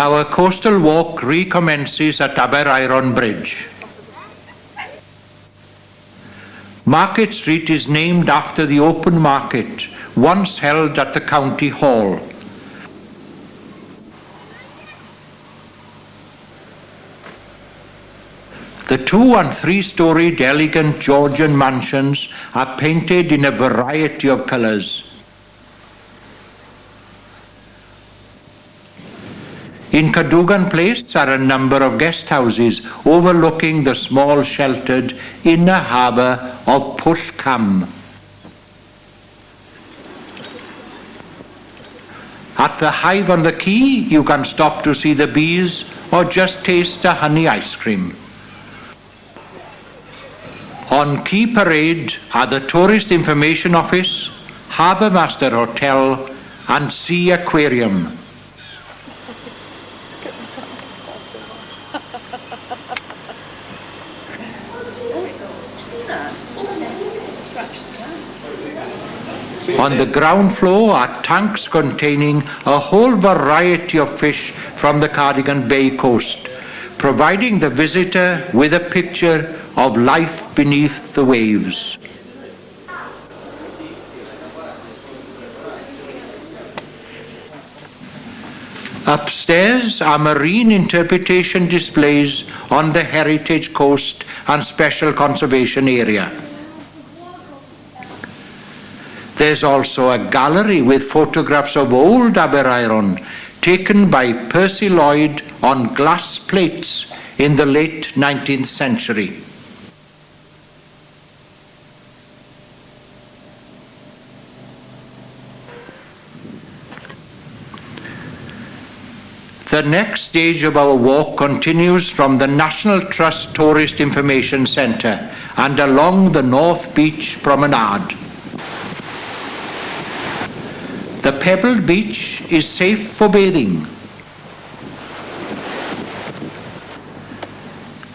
Our coastal walk recommences at Aberaeron Bridge. Market Street is named after the open market once held at the County Hall. The 2- and 3-storied elegant Georgian mansions are painted in a variety of colours. In Cardigan Place are a number of guest houses overlooking the small sheltered inner harbour of Pwllcam. At the Hive on the Quay, you can stop to see the bees or just taste a honey ice cream. On Quay Parade are the Tourist Information Office, Harbour Master Hotel and Sea Aquarium. On the ground floor are tanks containing a whole variety of fish from the Cardigan Bay coast, providing the visitor with a picture of life beneath the waves. Upstairs are marine interpretation displays on the heritage coast and special conservation area. There's also a gallery with photographs of old Aberaeron taken by Percy Lloyd on glass plates in the late 19th century. The next stage of our walk continues from the National Trust Tourist Information Centre and along the North Beach Promenade. The pebbled beach is safe for bathing.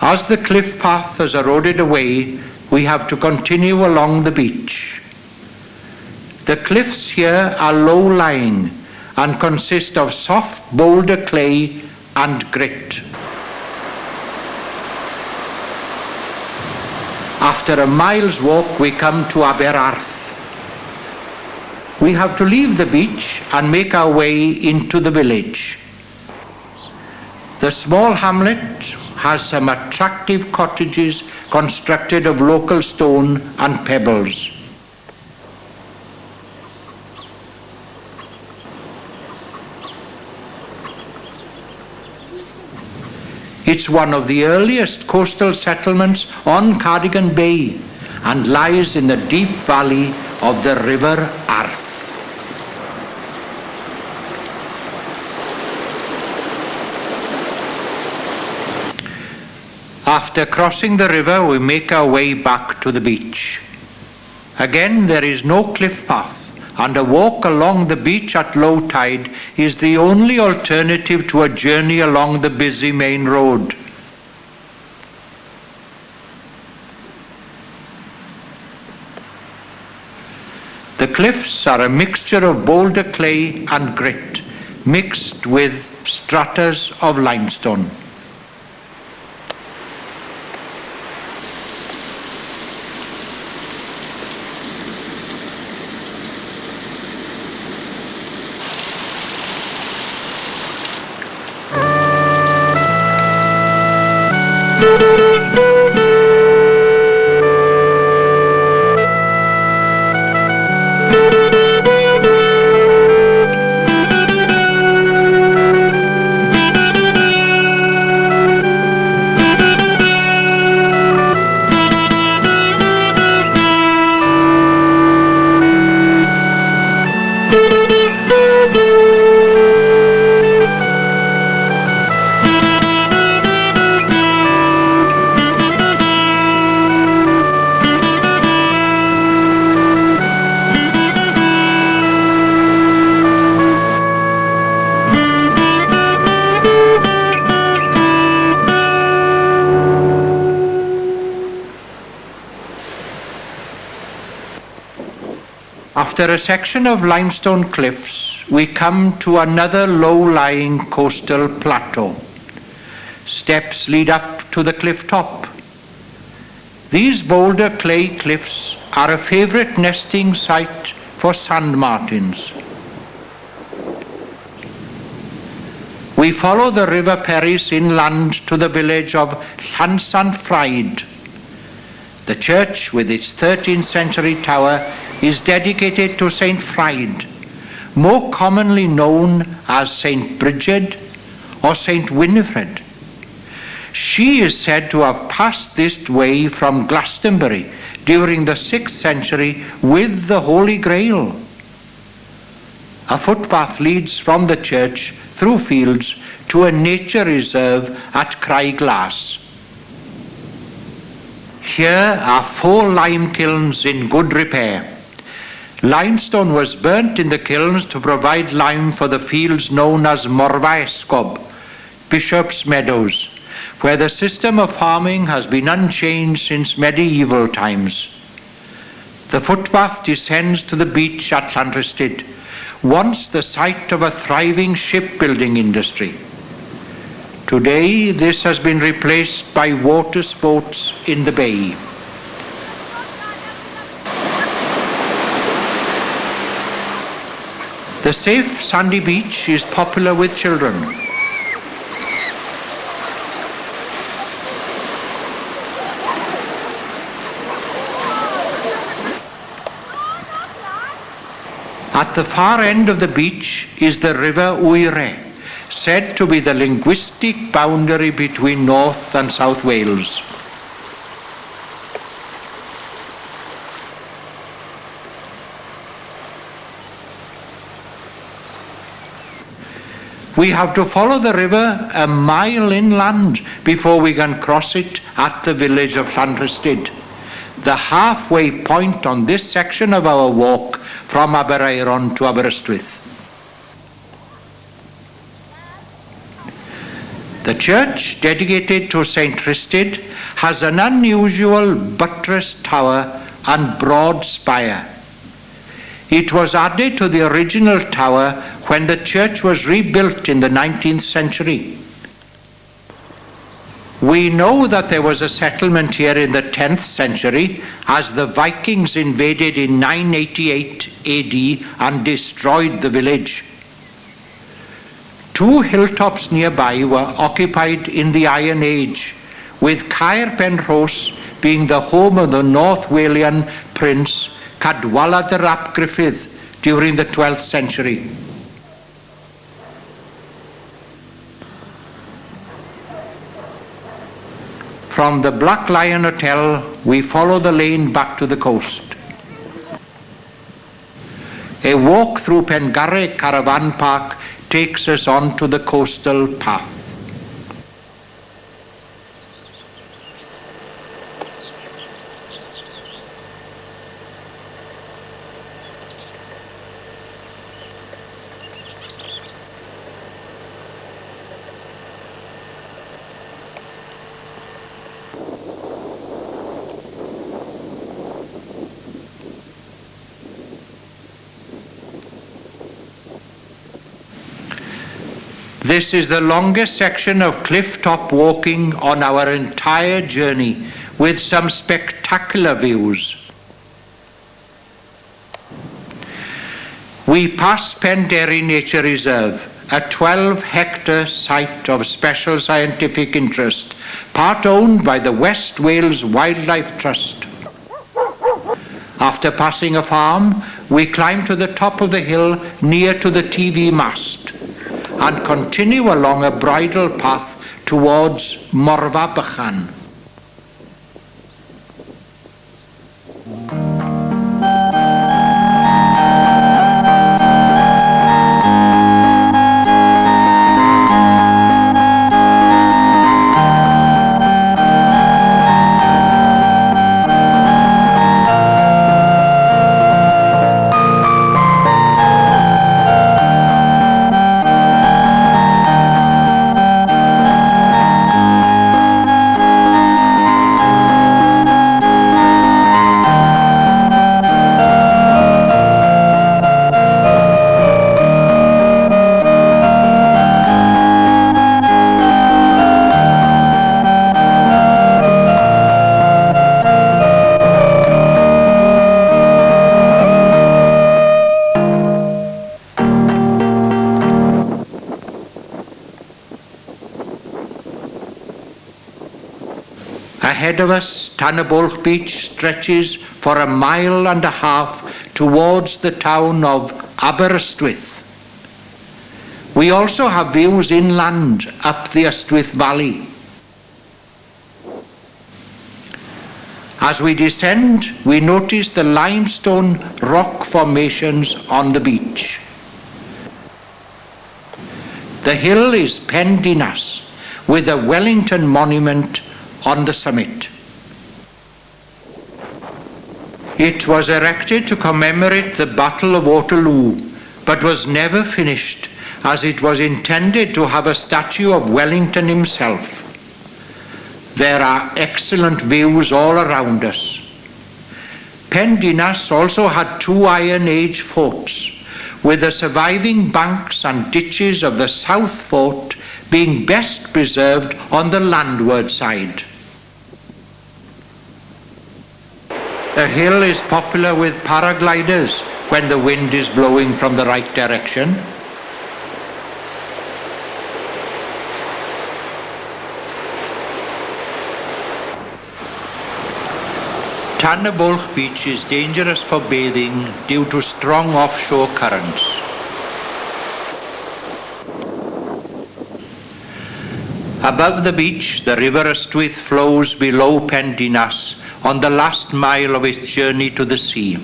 As the cliff path has eroded away, we have to continue along the beach. The cliffs here are low-lying and consist of soft boulder clay and grit. After a mile's walk, we come to Aberarth. We have to leave the beach and make our way into the village. The small hamlet has some attractive cottages constructed of local stone and pebbles. It's one of the earliest coastal settlements on Cardigan Bay and lies in the deep valley of the River Arth. After crossing the river, we make our way back to the beach. Again, there is no cliff path, and a walk along the beach at low tide is the only alternative to a journey along the busy main road. The cliffs are a mixture of boulder clay and grit, mixed with stratas of limestone. After a section of limestone cliffs, we come to another low-lying coastal plateau. Steps lead up to the cliff top. These boulder clay cliffs are a favorite nesting site for sand martins. We follow the River Perris inland to the village of Llansanfraid. The church, with its 13th century tower, is dedicated to Saint Fried, more commonly known as Saint Bridget or Saint Winifred. She is said to have passed this way from Glastonbury during the 6th century with the Holy Grail. A footpath leads from the church through fields to a nature reserve at Craiglas. Here are 4 lime kilns in good repair. Limestone was burnt in the kilns to provide lime for the fields known as Morfa Esgob, Bishop's Meadows, where the system of farming has been unchanged since medieval times. The footpath descends to the beach at Llanrhystyd, once the site of a thriving shipbuilding industry. Today, this has been replaced by water sports in the bay. The safe sandy beach is popular with children. At the far end of the beach is the River Wyre, said to be the linguistic boundary between North and South Wales. We have to follow the river a mile inland before we can cross it at the village of Llanrhystyd, the halfway point on this section of our walk from Aberaeron to Aberystwyth. The church, dedicated to St. Rhystyd, has an unusual buttressed tower and broad spire. It was added to the original tower when the church was rebuilt in the 19th century. We know that there was a settlement here in the 10th century as the Vikings invaded in 988 AD and destroyed the village. 2 hilltops nearby were occupied in the Iron Age, with Caer Penrhos being the home of the North Walian prince Cadwaladr ap Gruffydd during the 12th century. From the Black Lion Hotel, we follow the lane back to the coast. A walk through Pengarreg Caravan Park takes us on to the coastal path. This is the longest section of cliff-top walking on our entire journey, with some spectacular views. We pass Penderry Nature Reserve, a 12-hectare site of special scientific interest, part owned by the West Wales Wildlife Trust. After passing a farm, we climb to the top of the hill near to the TV mast and continue along a bridle path towards Morfa Bychan. Ahead of us, Tannabolch Beach stretches for 1.5 miles towards the town of Aberystwyth. We also have views inland up the Ystwyth Valley. As we descend, we notice the limestone rock formations on the beach. The hill is Pendinas, with a Wellington monument on the summit. It was erected to commemorate the Battle of Waterloo, but was never finished, as it was intended to have a statue of Wellington himself. There are excellent views all around us. Pendinas also had 2 Iron Age forts, with the surviving banks and ditches of the South Fort being best preserved on the landward side. The hill is popular with paragliders when the wind is blowing from the right direction. Tannabolch Beach is dangerous for bathing due to strong offshore currents. Above the beach, the River Ystwyth flows below Pendinas on the last mile of its journey to the sea.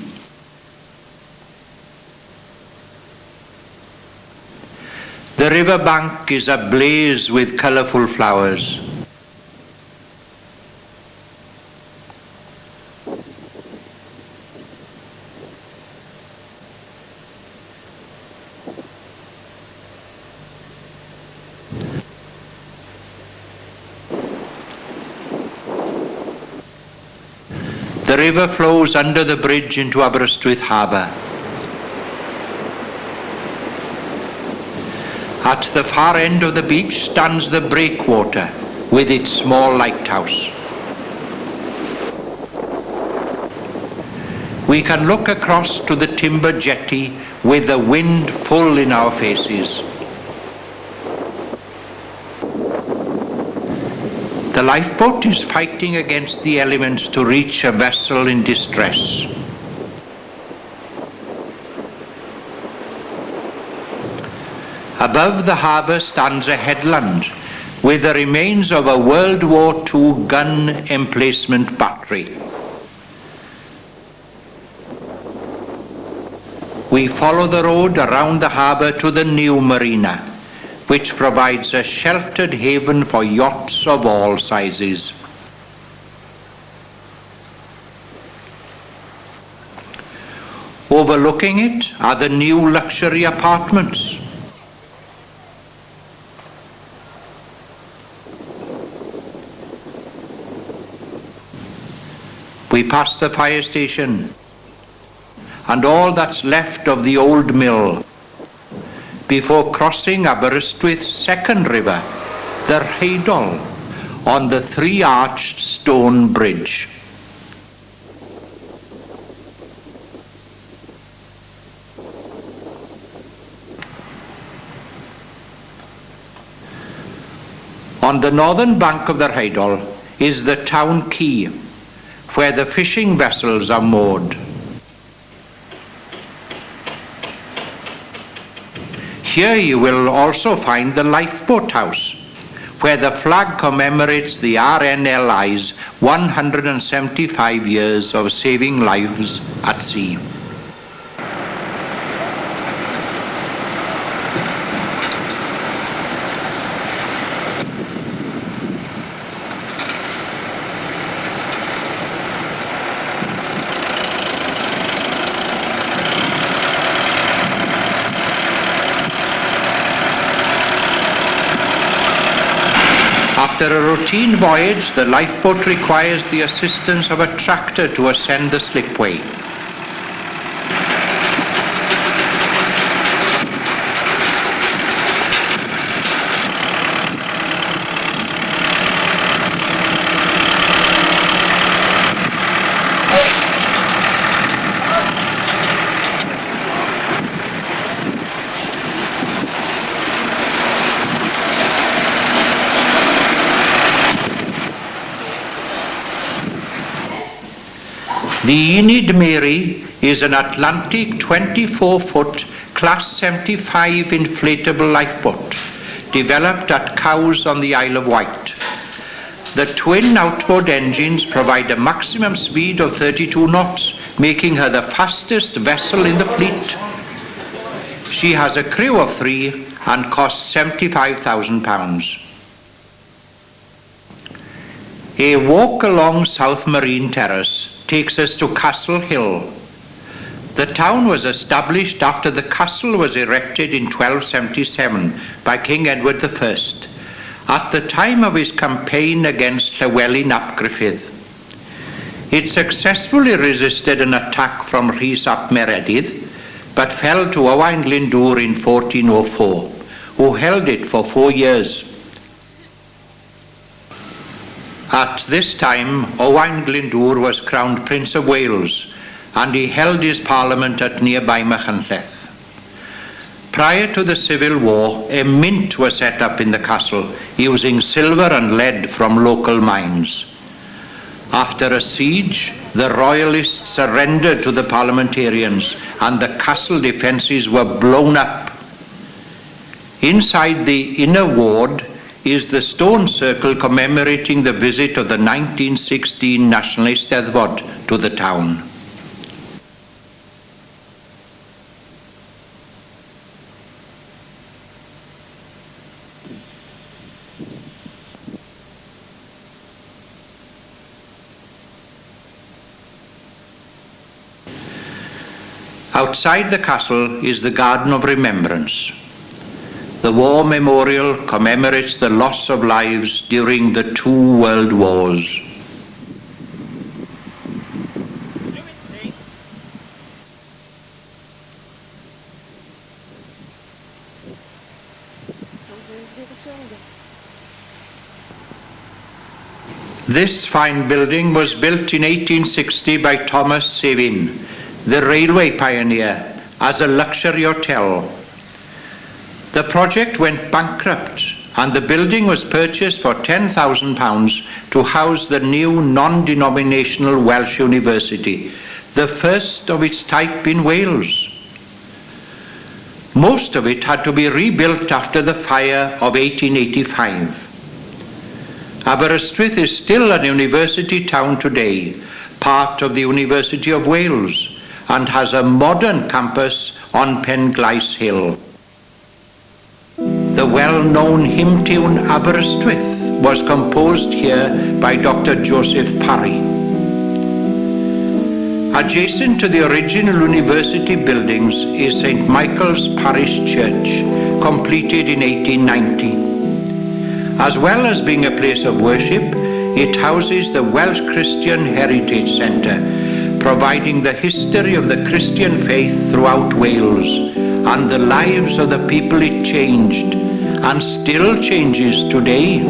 The river bank is ablaze with colourful flowers. The river flows under the bridge into Aberystwyth Harbour. At the far end of the beach stands the breakwater with its small lighthouse. We can look across to the timber jetty with the wind full in our faces. The lifeboat is fighting against the elements to reach a vessel in distress. Above the harbour stands a headland with the remains of a World War II gun emplacement battery. We follow the road around the harbour to the new marina, which provides a sheltered haven for yachts of all sizes. Overlooking it are the new luxury apartments. We pass the fire station and all that's left of the old mill before crossing Aberystwyth's second river, the Rheidol, on the 3-arched stone bridge. On the northern bank of the Rheidol is the town quay, where the fishing vessels are moored. Here you will also find the lifeboat house, where the flag commemorates the RNLI's 175 years of saving lives at sea. After a routine voyage, the lifeboat requires the assistance of a tractor to ascend the slipway. The Enid Mary is an Atlantic 24-foot Class 75 inflatable lifeboat developed at Cowes on the Isle of Wight. The twin outboard engines provide a maximum speed of 32 knots, making her the fastest vessel in the fleet. She has a crew of 3 and costs £75,000. A walk along South Marine Terrace takes us to Castle Hill. The town was established after the castle was erected in 1277 by King Edward I, at the time of his campaign against Llywelyn ap Gruffydd. It successfully resisted an attack from Rhys ap Meredydd, but fell to Owain Glyndŵr in 1404, who held it for 4 years. At this time, Owain Glyndŵr was crowned Prince of Wales, and he held his parliament at nearby Machynlleth. Prior to the Civil War, a mint was set up in the castle, using silver and lead from local mines. After a siege, the royalists surrendered to the parliamentarians, and the castle defences were blown up. Inside the inner ward is the stone circle commemorating the visit of the 1916 National Eisteddfod to the town. Outside the castle is the Garden of Remembrance. The war memorial commemorates the loss of lives during the 2 world wars. This fine building was built in 1860 by Thomas Sevin, the railway pioneer, as a luxury hotel. The project went bankrupt, and the building was purchased for £10,000 to house the new non-denominational Welsh University, the first of its type in Wales. Most of it had to be rebuilt after the fire of 1885. Aberystwyth is still an university town today, part of the University of Wales, and has a modern campus on Penglais Hill. The well-known hymn tune Aberystwyth was composed here by Dr. Joseph Parry. Adjacent to the original university buildings is St. Michael's Parish Church, completed in 1890. As well as being a place of worship, it houses the Welsh Christian Heritage Centre, providing the history of the Christian faith throughout Wales and the lives of the people it changed and still changes today.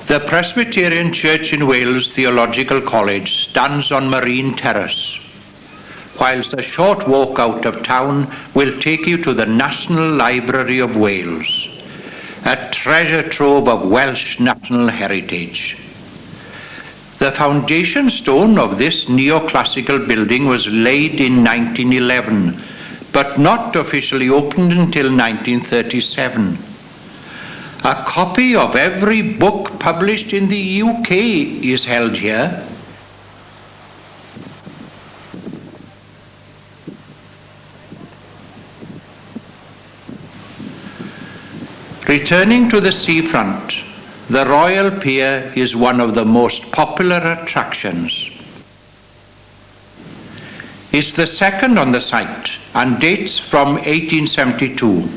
The Presbyterian Church in Wales Theological College stands on Marine Terrace. whilst a short walk out of town will take you to the National Library of Wales, a treasure trove of Welsh national heritage. The foundation stone of this neoclassical building was laid in 1911, but not officially opened until 1937. A copy of every book published in the UK is held here. Returning to the seafront, the Royal Pier is one of the most popular attractions. It's the second on the site and dates from 1872.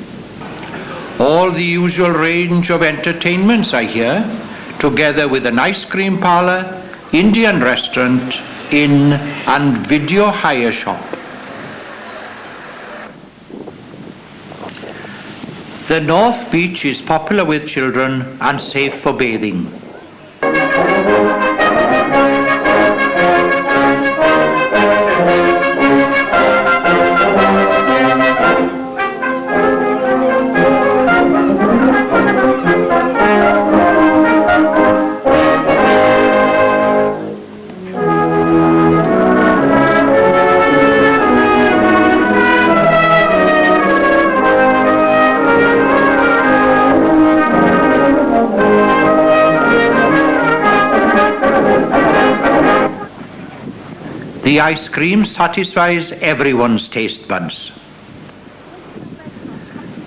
All the usual range of entertainments are here, together with an ice cream parlour, Indian restaurant, inn and video hire shop. The North Beach is popular with children and safe for bathing. The ice cream satisfies everyone's taste buds.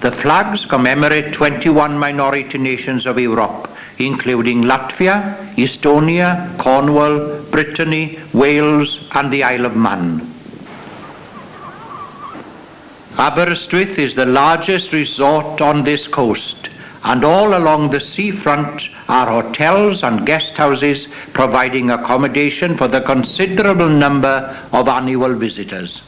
The flags commemorate 21 minority nations of Europe, including Latvia, Estonia, Cornwall, Brittany, Wales and the Isle of Man. Aberystwyth is the largest resort on this coast, and all along the seafront are hotels and guest houses providing accommodation for the considerable number of annual visitors.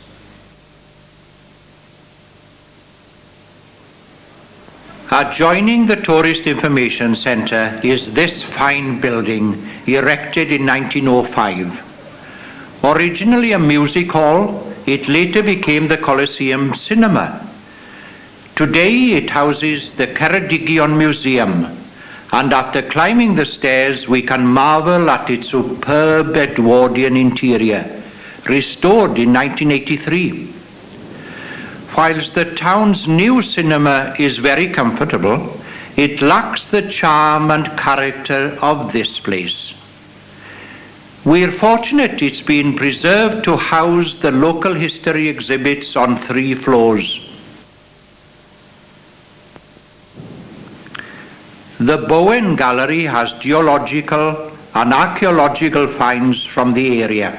Adjoining the Tourist Information Centre is this fine building erected in 1905. Originally a music hall, it later became the Coliseum Cinema. Today it houses the Cardiganshire Museum, and after climbing the stairs we can marvel at its superb Edwardian interior, restored in 1983. Whilst the town's new cinema is very comfortable, it lacks the charm and character of this place. We're fortunate it's been preserved to house the local history exhibits on 3 floors. The Bowen Gallery has geological and archaeological finds from the area.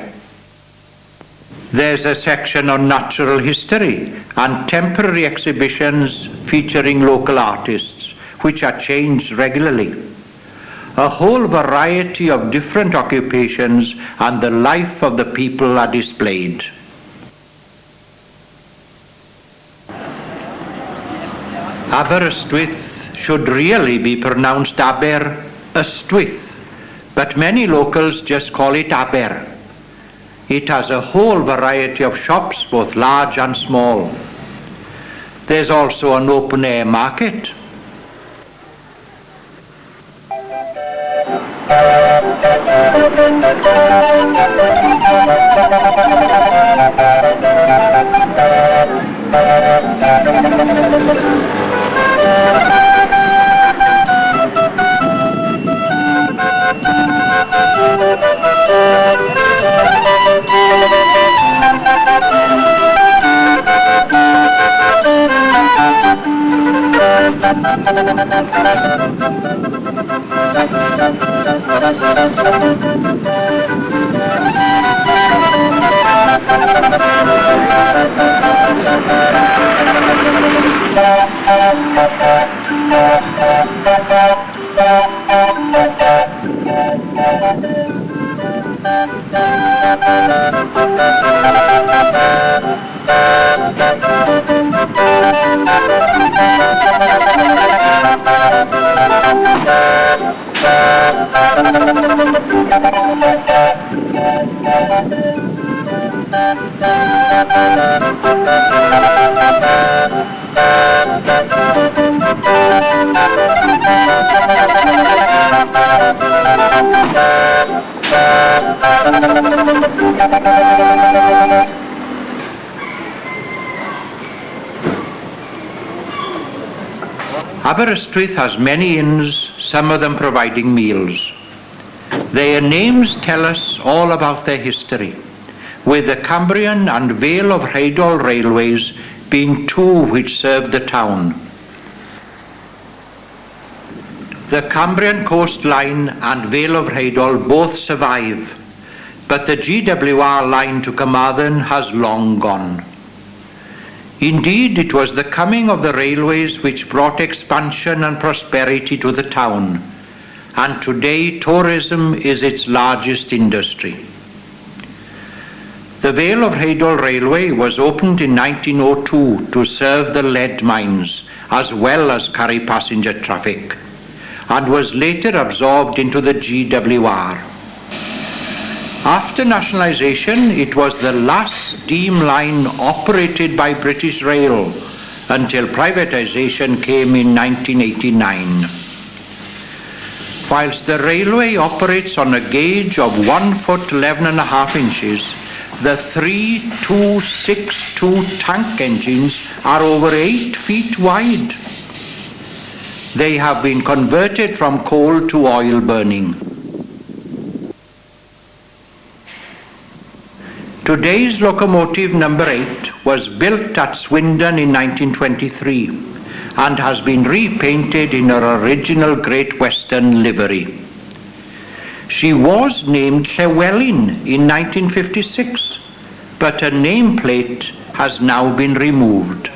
There's a section on natural history and temporary exhibitions featuring local artists, which are changed regularly. A whole variety of different occupations and the life of the people are displayed. Aberystwyth should really be pronounced Aber-ystwyth, but many locals just call it Aber. It has a whole variety of shops, both large and small. There's also an open-air market. Aberystwyth has many inns, some of them providing meals. Their names tell us all about their history, with the Cambrian and Vale of Rheidol railways being two which served the town. The Cambrian coastline and Vale of Rheidol both survive, but the GWR line to Carmarthen has long gone. Indeed, it was the coming of the railways which brought expansion and prosperity to the town, and today tourism is its largest industry. The Vale of Rheidol Railway was opened in 1902 to serve the lead mines as well as carry passenger traffic, and was later absorbed into the GWR. After nationalisation, it was the last steam line operated by British Rail until privatisation came in 1989. Whilst the railway operates on a gauge of 1 foot 11.5 inches, the 3262 tank engines are over 8 feet wide. They have been converted from coal to oil burning. Today's locomotive number 8 was built at Swindon in 1923 and has been repainted in her original Great Western livery. She was named Llewellyn in 1956, but her nameplate has now been removed.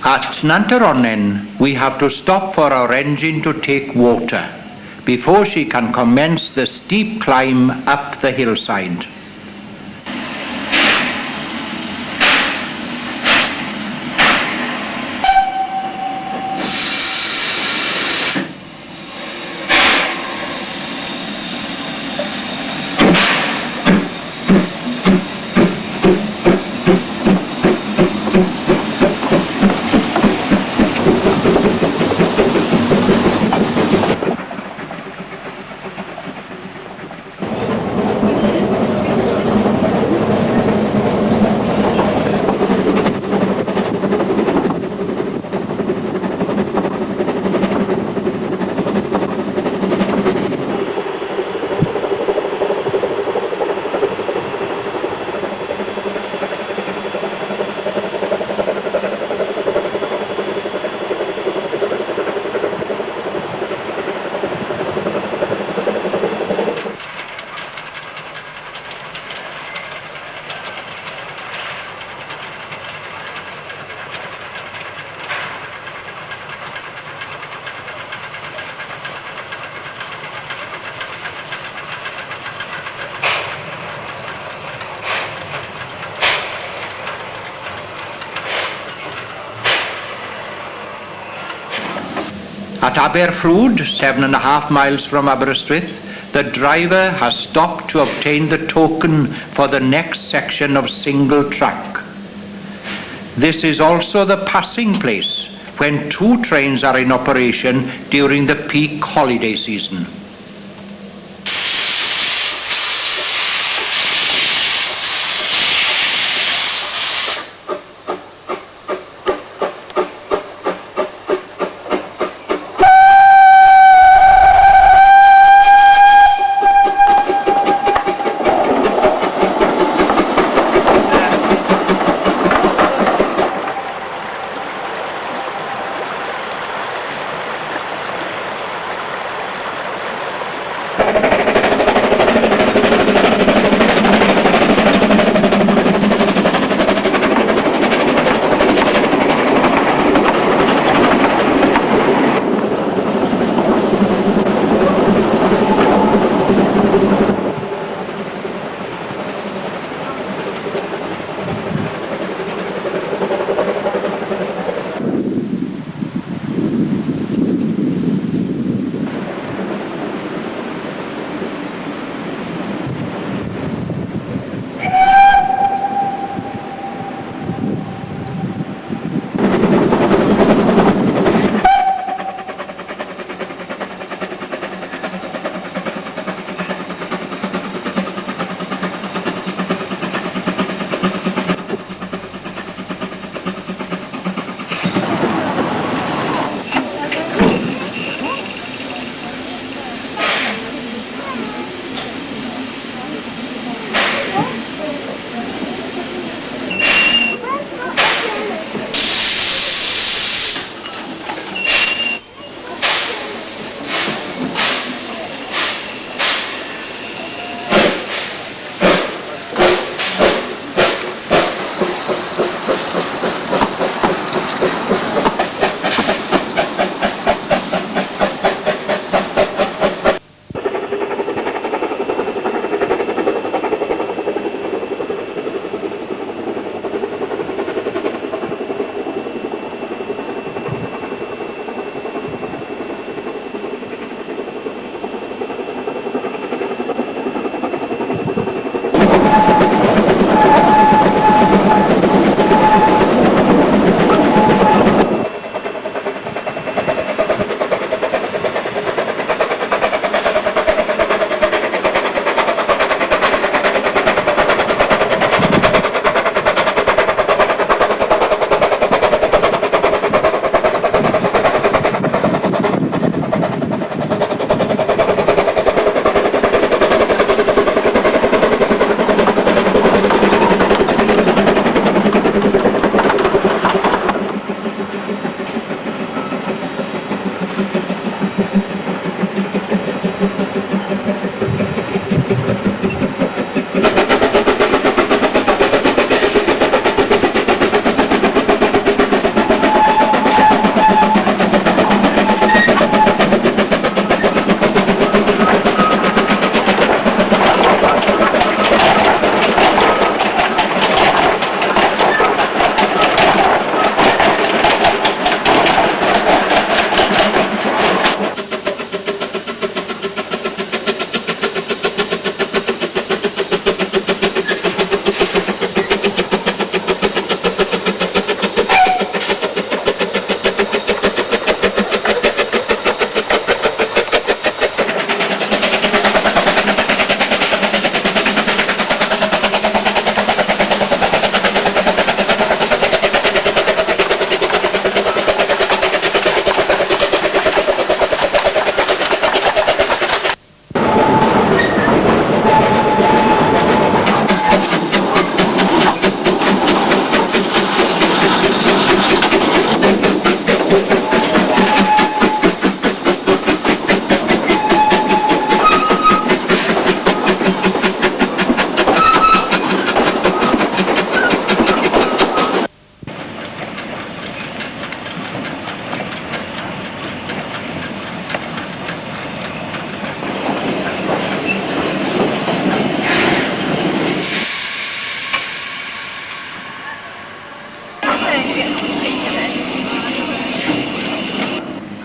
At Nantaronnen, we have to stop for our engine to take water before she can commence the steep climb up the hillside. At Aberffrwd, 7.5 miles from Aberystwyth, the driver has stopped to obtain the token for the next section of single track. This is also the passing place when 2 trains are in operation during the peak holiday season.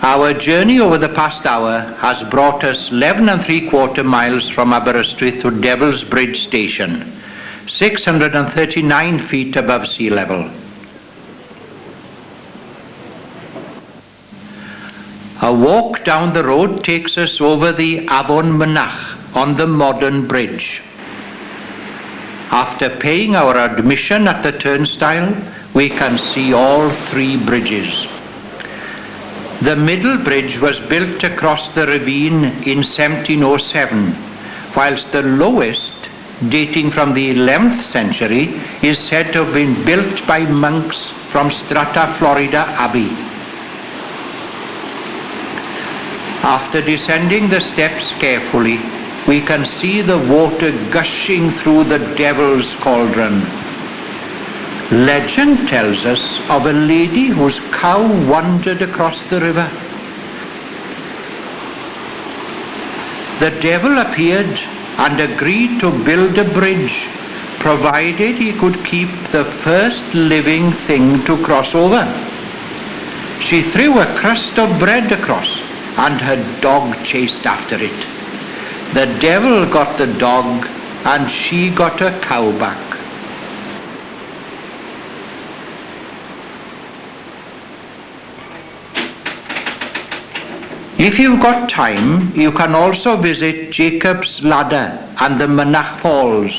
Our journey over the past hour has brought us 11 3/4 miles from Aberystwyth to Devil's Bridge Station, 639 feet above sea level. A walk down the road takes us over the Afon Mynach on the modern bridge. After paying our admission at the turnstile, we can see all three bridges. The middle bridge was built across the ravine in 1707, whilst the lowest, dating from the 11th century, is said to have been built by monks from Strata Florida Abbey. After descending the steps carefully, we can see the water gushing through the Devil's Cauldron. Legend tells us of a lady whose cow wandered across the river. The devil appeared and agreed to build a bridge, provided he could keep the first living thing to cross over. She threw a crust of bread across, and her dog chased after it. The devil got the dog, and she got her cow back. If you've got time, you can also visit Jacob's Ladder and the Mynach Falls.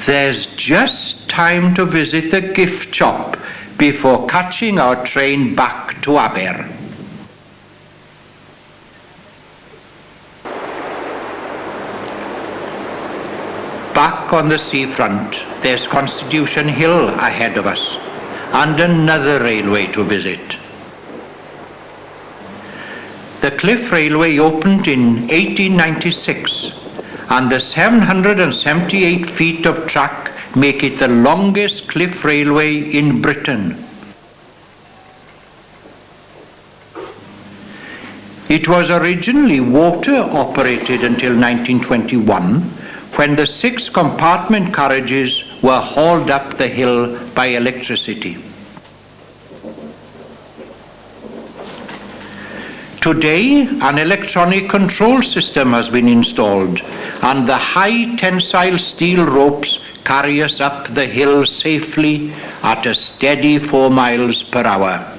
There's just time to visit the gift shop before catching our train back to Aber. Back on the seafront, there's Constitution Hill ahead of us, and another railway to visit. The Cliff Railway opened in 1896, and the 778 feet of track make it the longest cliff railway in Britain. It was originally water operated until 1921, when the 6 compartment carriages were hauled up the hill by electricity. Today, an electronic control system has been installed, and the high tensile steel ropes carry us up the hill safely at a steady 4 miles per hour.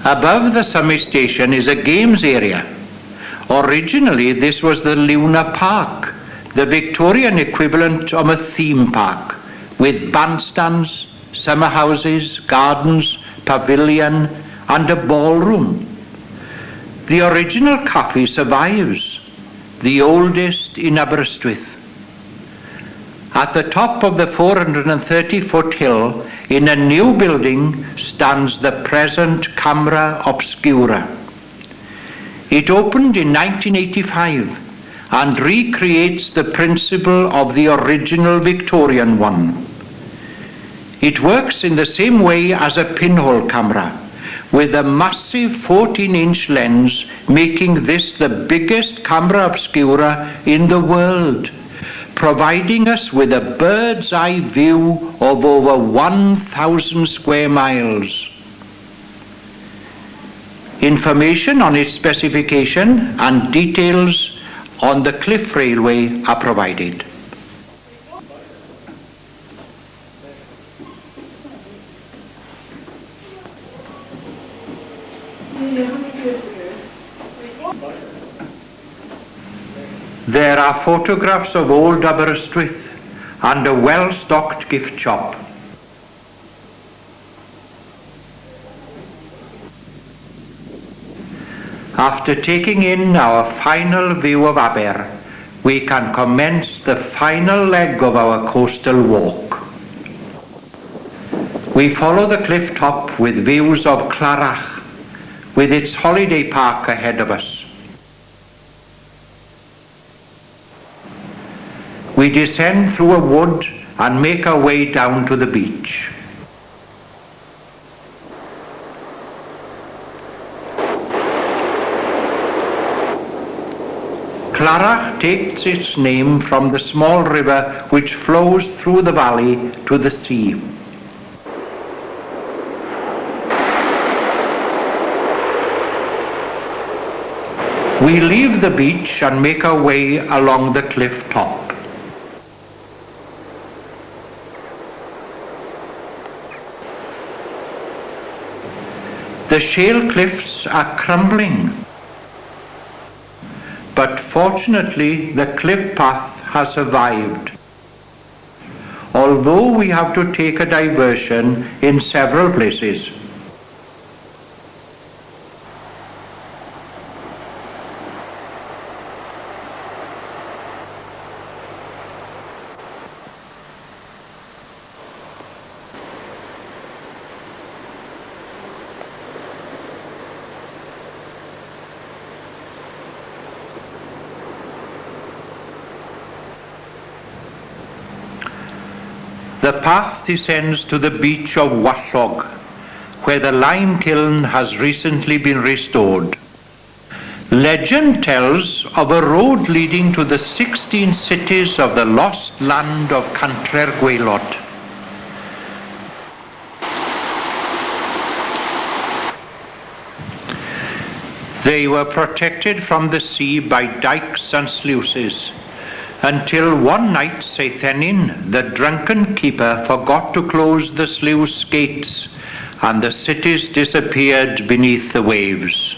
Above the summit station is a games area. Originally, this was the Luna Park, the Victorian equivalent of a theme park, with bandstands, summer houses, gardens, pavilion, and a ballroom. The original cafe survives, the oldest in Aberystwyth. At the top of the 430-foot hill, in a new building, stands the present Camera Obscura. It opened in 1985 and recreates the principle of the original Victorian one. It works in the same way as a pinhole camera, with a massive 14-inch lens, making this the biggest camera obscura in the world, providing us with a bird's eye view of over 1,000 square miles. Information on its specification and details on the Cliff Railway are provided. There are photographs of old Aberystwyth and a well-stocked gift shop. After taking in our final view of Aber, we can commence the final leg of our coastal walk. We follow the cliff top with views of Clarach, with its holiday park ahead of us. We descend through a wood and make our way down to the beach. Clarach takes its name from the small river which flows through the valley to the sea. We leave the beach and make our way along the cliff top. The shale cliffs are crumbling, but fortunately the cliff path has survived, although we have to take a diversion in several places. The path descends to the beach of Wallog, where the lime kiln has recently been restored. Legend tells of a road leading to the 16 cities of the lost land of Cantre'r Gwaelod. They were protected from the sea by dikes and sluices, until one night Seithenyn, the drunken keeper, forgot to close the sluice gates, and the cities disappeared beneath the waves.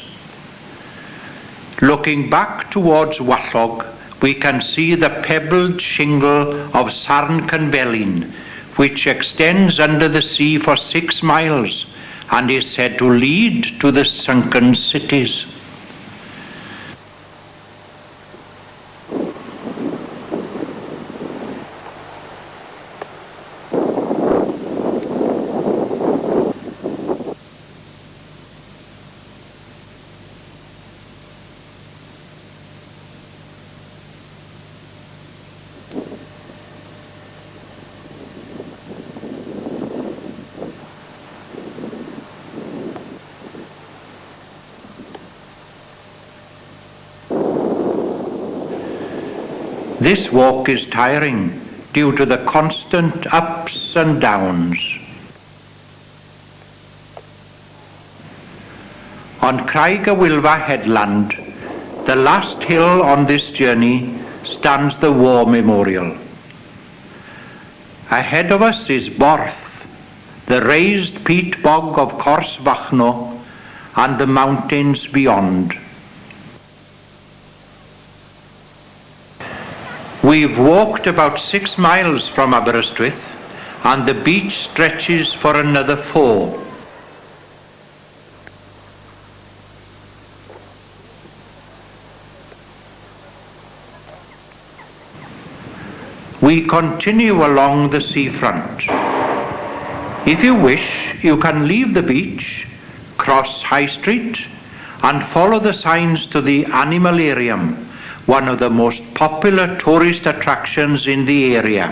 Looking back towards Wallog, we can see the pebbled shingle of Sarn Cynfelin, which extends under the sea for 6 miles and is said to lead to the sunken cities. This walk is tiring due to the constant ups and downs. On Cardiganshire headland, the last hill on this journey, stands the War Memorial. Ahead of us is Borth, the raised peat bog of Cors Fachno, and the mountains beyond. We've walked about 6 miles from Aberystwyth, and the beach stretches for another 4. We continue along the seafront. If you wish, you can leave the beach, cross High Street, and follow the signs to the Animalarium, one of the most popular tourist attractions in the area.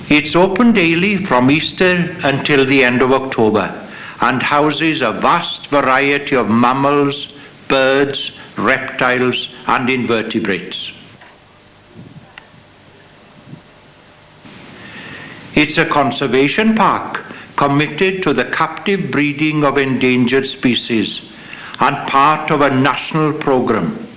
It's open daily from Easter until the end of October and houses a vast variety of mammals, birds, reptiles and invertebrates. It's a conservation park committed to the captive breeding of endangered species and part of a national program.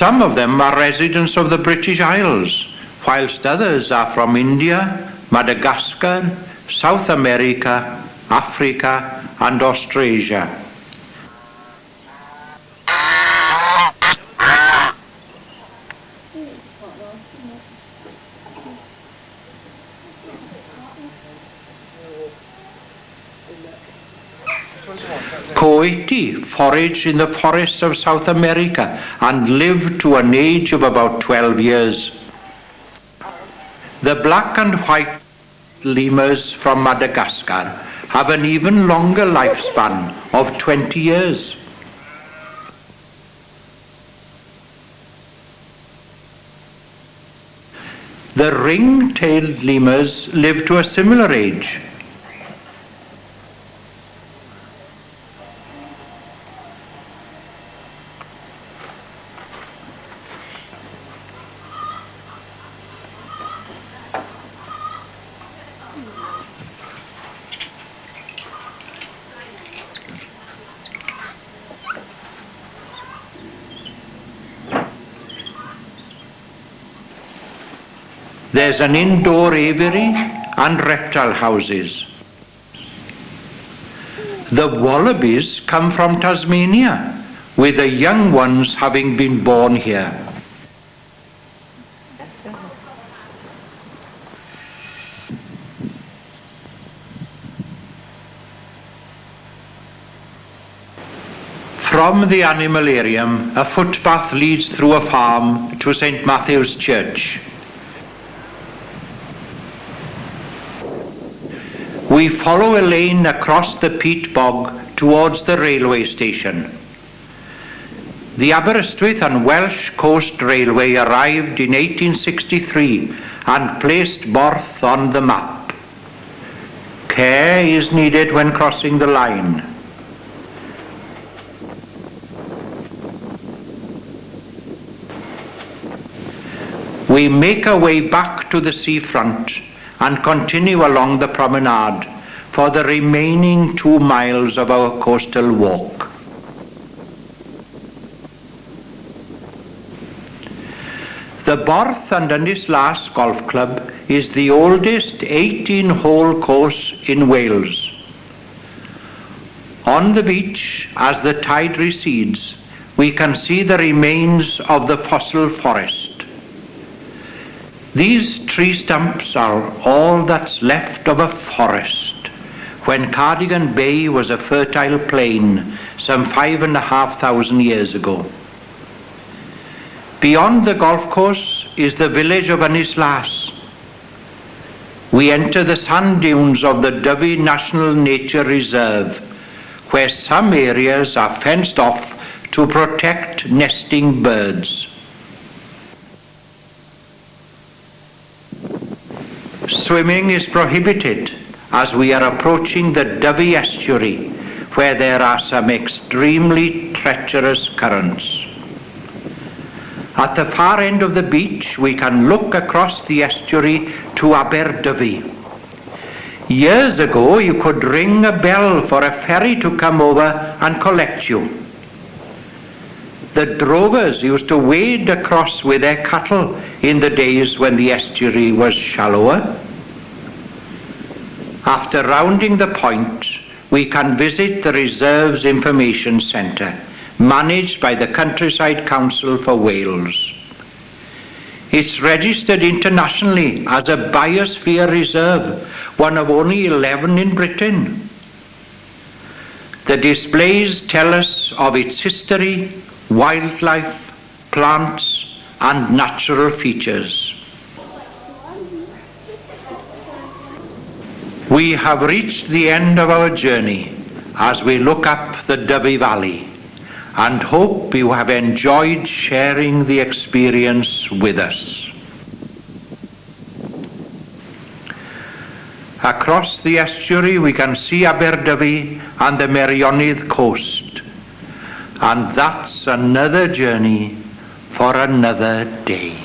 Some of them are residents of the British Isles, whilst others are from India, Madagascar, South America, Africa and Australasia. Coati foraged in the forests of South America and lived to an age of about 12 years. The black and white lemurs from Madagascar have an even longer lifespan of 20 years. The ring-tailed lemurs live to a similar age. There's an indoor aviary and reptile houses. The wallabies come from Tasmania, with the young ones having been born here. From the animalarium, a footpath leads through a farm to St. Matthew's Church. We follow a lane across the peat bog towards the railway station. The Aberystwyth and Welsh Coast Railway arrived in 1863 and placed Borth on the map. Care is needed when crossing the line. We make our way back to the seafront and continue along the promenade for the remaining 2 miles of our coastal walk. The Borth and Ynys Golf Club is the oldest 18-hole course in Wales. On the beach, as the tide recedes, we can see the remains of the fossil forest. These tree stumps are all that's left of a forest when Cardigan Bay was a fertile plain some 5,500 years ago. Beyond the golf course is the village of Ynys. We enter the sand dunes of the Dyfi National Nature Reserve, where some areas are fenced off to protect nesting birds. Swimming is prohibited as we are approaching the Dyfi estuary, where there are some extremely treacherous currents. At the far end of the beach, we can look across the estuary to Aberdyfi. Years ago, you could ring a bell for a ferry to come over and collect you. The drovers used to wade across with their cattle in the days when the estuary was shallower. After rounding the point, we can visit the Reserve's Information Centre, managed by the Countryside Council for Wales. It's registered internationally as a biosphere reserve, one of only 11 in Britain. The displays tell us of its history, wildlife, plants, and natural features. We have reached the end of our journey as we look up the Dyfi Valley, and hope you have enjoyed sharing the experience with us. Across the estuary we can see Aberdyfi and the Meirionydd coast, and that's another journey for another day.